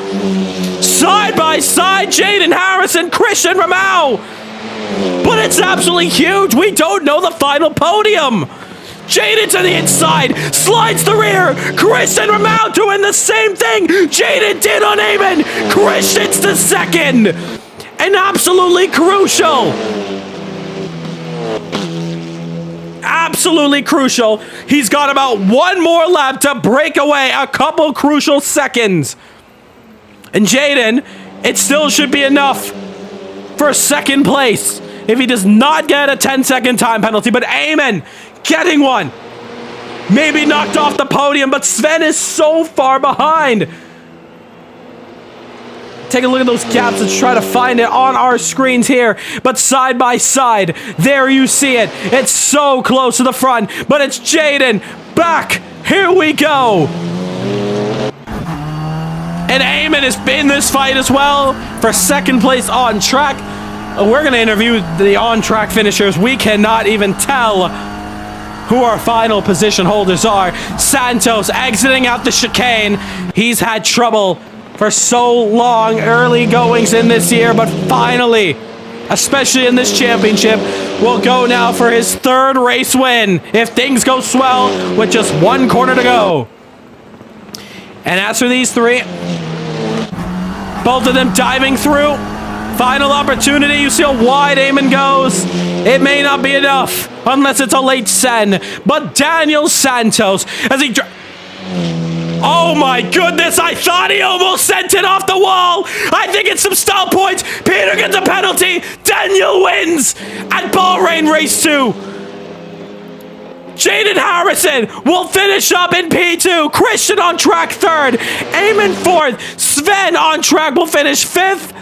Side by side, Jaden Harrison, Christian Ramau. But it's absolutely huge. We don't know the final podium. Jaden to the inside, slides the rear. Christian Ramau doing the same thing Jaden did on Eamon. Christian's the second. And absolutely crucial. Absolutely crucial. He's got about one more lap to break away a couple crucial seconds. And Jaden, it still should be enough for second place if he does not get a 10-second time penalty. But Eamon getting one. Maybe knocked off the podium, but Sven is so far behind. Take a look at those gaps. Let's try to find it on our screens here. But side by side, there you see it. It's so close to the front, but it's Jaden back. Here we go. And Eamon is in this fight as well for second place on track. We're going to interview the on-track finishers. We cannot even tell who our final position holders are. Santos exiting out the chicane. He's had trouble for so long, early goings in this year, but finally, especially in this championship, will go now for his third race win if things go swell with just one corner to go. And as for these three, both of them diving through Final opportunity. You see how wide Eamon goes. It may not be enough unless it's a late send. But Daniel Santos, as he... Oh my goodness, I thought he almost sent it off the wall. I think it's some stall points. Peter gets a penalty. Daniel wins at Bahrain Race 2. Jaden Harrison will finish up in P2. Christian on track 3rd. Eamon 4th. Sven on track will finish 5th.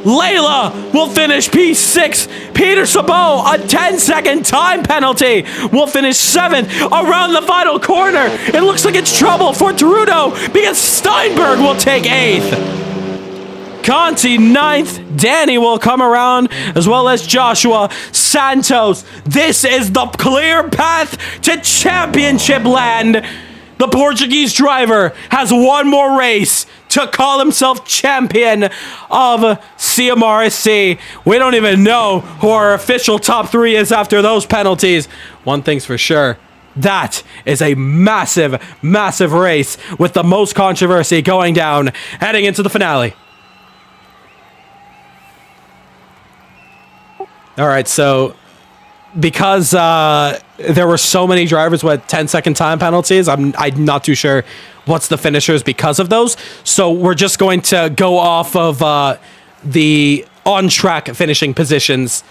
Layla will finish P6. Peter Sabot, a 10-second time penalty, will finish 7th. Around the final corner, it looks like it's trouble for Trudeau because Steinberg will take 8th. Conti 9th. Danny will come around, as well as Joshua Santos. This is the clear path to championship land. The Portuguese driver has one more race to call himself champion of CMRSC. We don't even know who our official top 3 is after those penalties. One thing's for sure. That is a massive, massive race with the most controversy going down heading into the finale. All right, so because there were so many drivers with 10-second time penalties, I'm not too sure what's the finishers because of those. So we're just going to go off of the on-track finishing positions.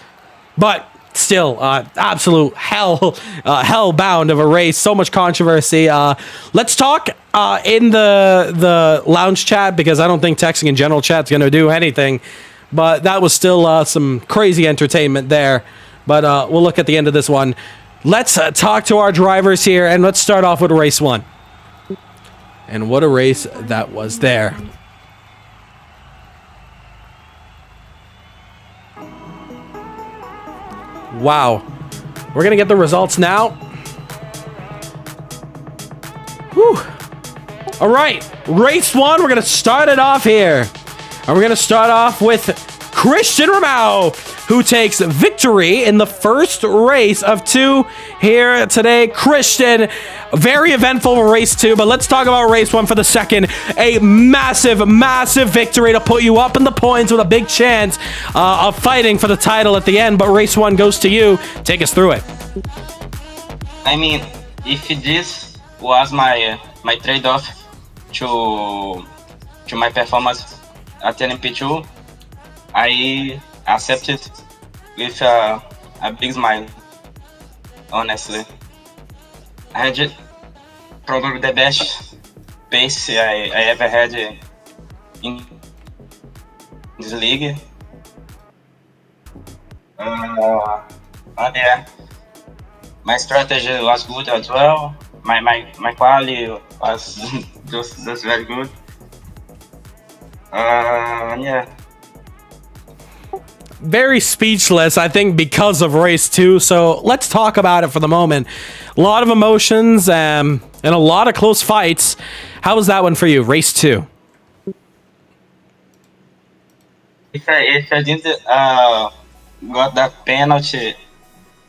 But still, absolute hell-bound of a race. So much controversy. Let's talk in the lounge chat, because I don't think texting in general chat's going to do anything. But that was still some crazy entertainment there. But we'll look at the end of this one. Let's talk to our drivers here, and let's start off with race 1. And what a race that was there. Wow. We're going to get the results now. Whew. All right. Race 1, we're going to start it off here. And we're going to start off with Christian Ramau, who takes victory in the first race of 2 here today. Christian, very eventful race 2, but let's talk about race 1 for the second. A massive, massive victory to put you up in the points with a big chance of fighting for the title at the end, but race 1 goes to you. Take us through it. I mean, if this was my trade-off to my performance at LMP2, I accept it with a big smile, honestly. I had probably the best pace I ever had in this league. Yeah, my strategy was good as well. My quality was just very good. Yeah. Very speechless, I think, because of race 2. So let's talk about it for the moment. A lot of emotions and a lot of close fights. How was that one for you, race 2? If I didn't got that penalty,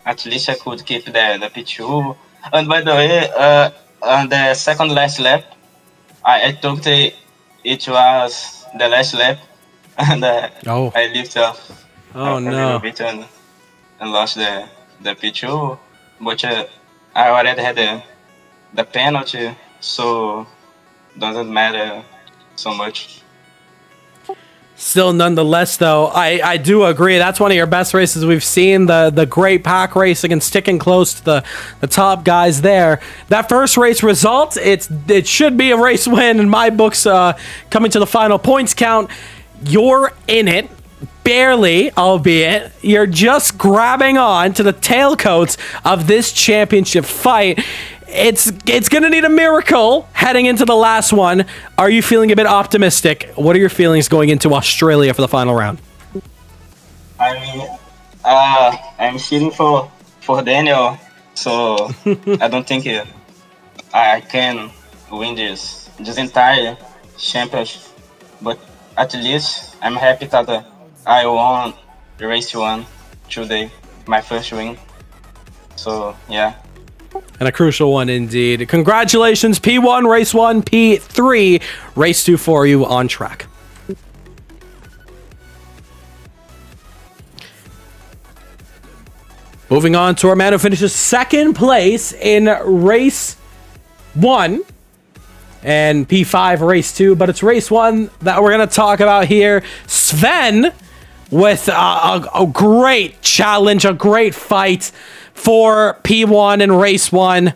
at least I could keep the P2. And by the way, on the second last lap, I thought it was the last lap, and I lifted off. Oh no! And lost the P2, but I already had the penalty, so doesn't matter so much. Still, nonetheless, though, I do agree. That's one of your best races we've seen. The great pack racing and sticking close to the top guys there. That first race result, it should be a race win in my books. Coming to the final points count, you're in it. Barely, albeit, you're just grabbing on to the tailcoats of this championship fight. It's going to need a miracle heading into the last one. Are you feeling a bit optimistic? What are your feelings going into Australia for the final round? I mean, I'm feeling for Daniel, so I don't think I can win this entire championship. But at least I'm happy that I won the race 1 today, my first win. So, yeah. And a crucial one indeed. Congratulations, P1, race 1, P3, race 2 for you on track. Moving on to our man who finishes second place in race 1 and P5 race 2, but it's race 1 that we're going to talk about here. Sven with a great challenge, a great fight for P1 in race 1,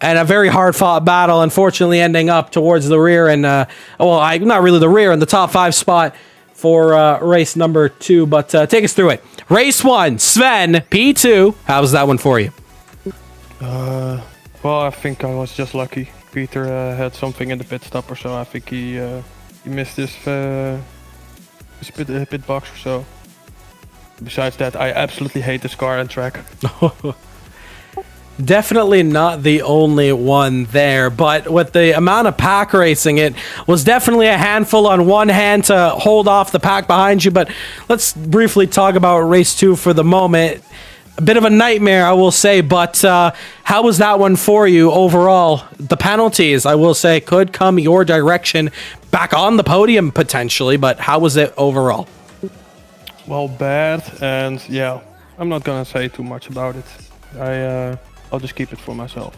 and a very hard-fought battle, unfortunately ending up towards the rear, and, not really the rear, in the top 5 spot for race number 2, but take us through it. Race 1, Sven, P2. How was that one for you? Well, I think I was just lucky. Peter had something in the pit stop or so. I think he missed his pit box or so. Besides that, I absolutely hate this car and track. Definitely not the only one there, but with the amount of pack racing, it was definitely a handful on one hand to hold off the pack behind you. But let's briefly talk about race 2 for the moment. A bit of a nightmare, I will say, but how was that one for you overall? The penalties, I will say, could come your direction, back on the podium potentially, but how was it overall? Well, bad, and yeah, I'm not gonna say too much about it. I'll just keep it for myself.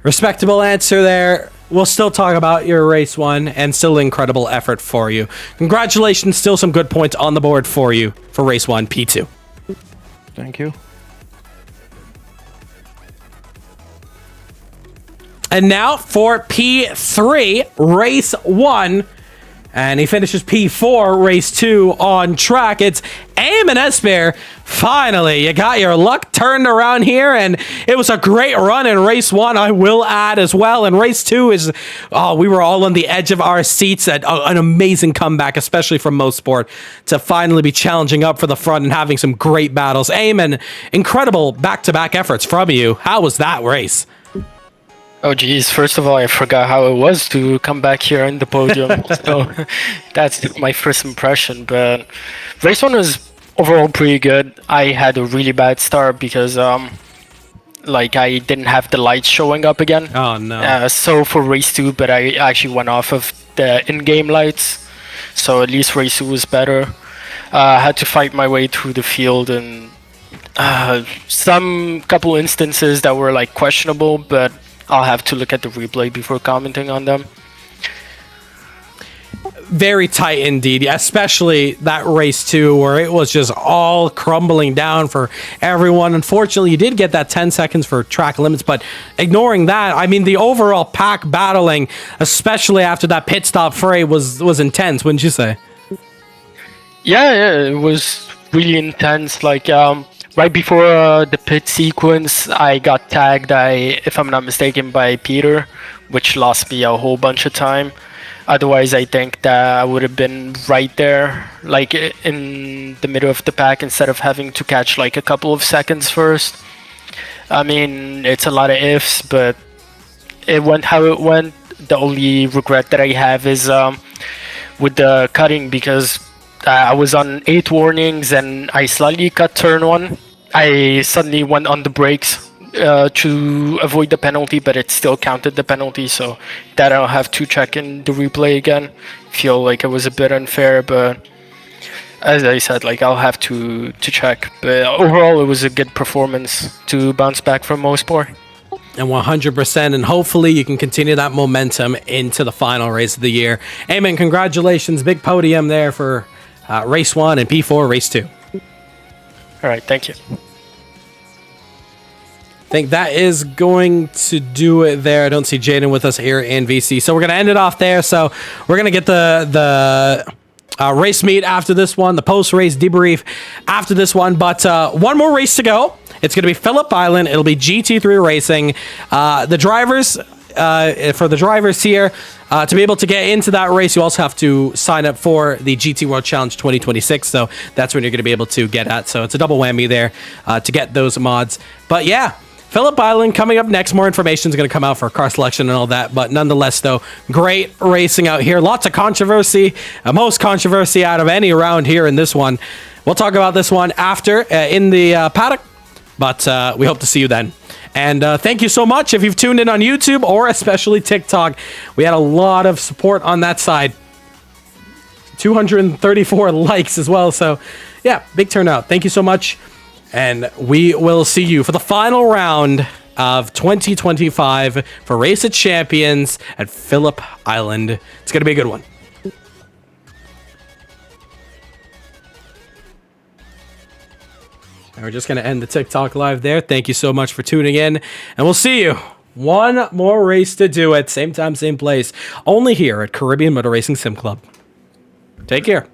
Respectable answer there. We'll still talk about your race 1 and still incredible effort for you. Congratulations, still some good points on the board for you for race 1, P2. Thank you. And now for P3, race 1. And he finishes P4, race 2 on track. It's Eamon Esper. Finally, you got your luck turned around here, and it was a great run in race 1, I will add as well. And race 2 is, we were all on the edge of our seats. An amazing comeback, especially from Mosport, to finally be challenging up for the front and having some great battles. Eamon, incredible back-to-back efforts from you. How was that race? Oh geez, first of all, I forgot how it was to come back here in the podium. So that's my first impression. But race 1 was overall pretty good. I had a really bad start because I didn't have the lights showing up again. Oh no. So for race 2, but I actually went off of the in-game lights. So at least race 2 was better. I had to fight my way through the field, and some couple instances that were like questionable, but I'll have to look at the replay before commenting on them. Very tight indeed, especially that race 2 where it was just all crumbling down for everyone. Unfortunately, you did get that 10 seconds for track limits, but ignoring that, I mean, the overall pack battling, especially after that pit stop fray, was intense, wouldn't you say? Yeah, it was really intense. Right before the pit sequence, I got tagged, if I'm not mistaken, by Peter, which lost me a whole bunch of time. Otherwise, I think that I would have been right there, in the middle of the pack, instead of having to catch a couple of seconds first. I mean, it's a lot of ifs, but it went how it went. The only regret that I have is with the cutting, because I was on 8 warnings and I slightly cut turn 1. I suddenly went on the brakes to avoid the penalty, but it still counted the penalty, so that I'll have to check in the replay again. Feel like it was a bit unfair, but as I said, I'll have to check. But overall, it was a good performance to bounce back from Mosport. And 100%, and hopefully you can continue that momentum into the final race of the year. Eamon, congratulations. Big podium there for race 1 and P4 race 2. All right, thank you. I think that is going to do it there. I don't see Jaden with us here in VC, so we're going to end it off there. So we're going to get the race meet after this one, the post-race debrief after this one, but one more race to go. It's going to be Phillip Island. It'll be GT3 Racing. The drivers, for the drivers here, to be able to get into that race, you also have to sign up for the GT World Challenge 2026. So that's when you're going to be able to get at. So it's a double whammy there to get those mods. But yeah, Phillip Island coming up next. More information is going to come out for car selection and all that. But nonetheless, though, great racing out here. Lots of controversy. Most controversy out of any round here in this one. We'll talk about this one after in the paddock. But we hope to see you then. And thank you so much if you've tuned in on YouTube or especially TikTok. We had a lot of support on that side. 234 likes as well. So, yeah, big turnout. Thank you so much. And we will see you for the final round of 2025 for Race of Champions at Phillip Island. It's going to be a good one. And we're just going to end the TikTok live there. Thank you so much for tuning in, and we'll see you. One more race to do it. Same time, same place. Only here at Caribbean Motor Racing Sim Club. Take care.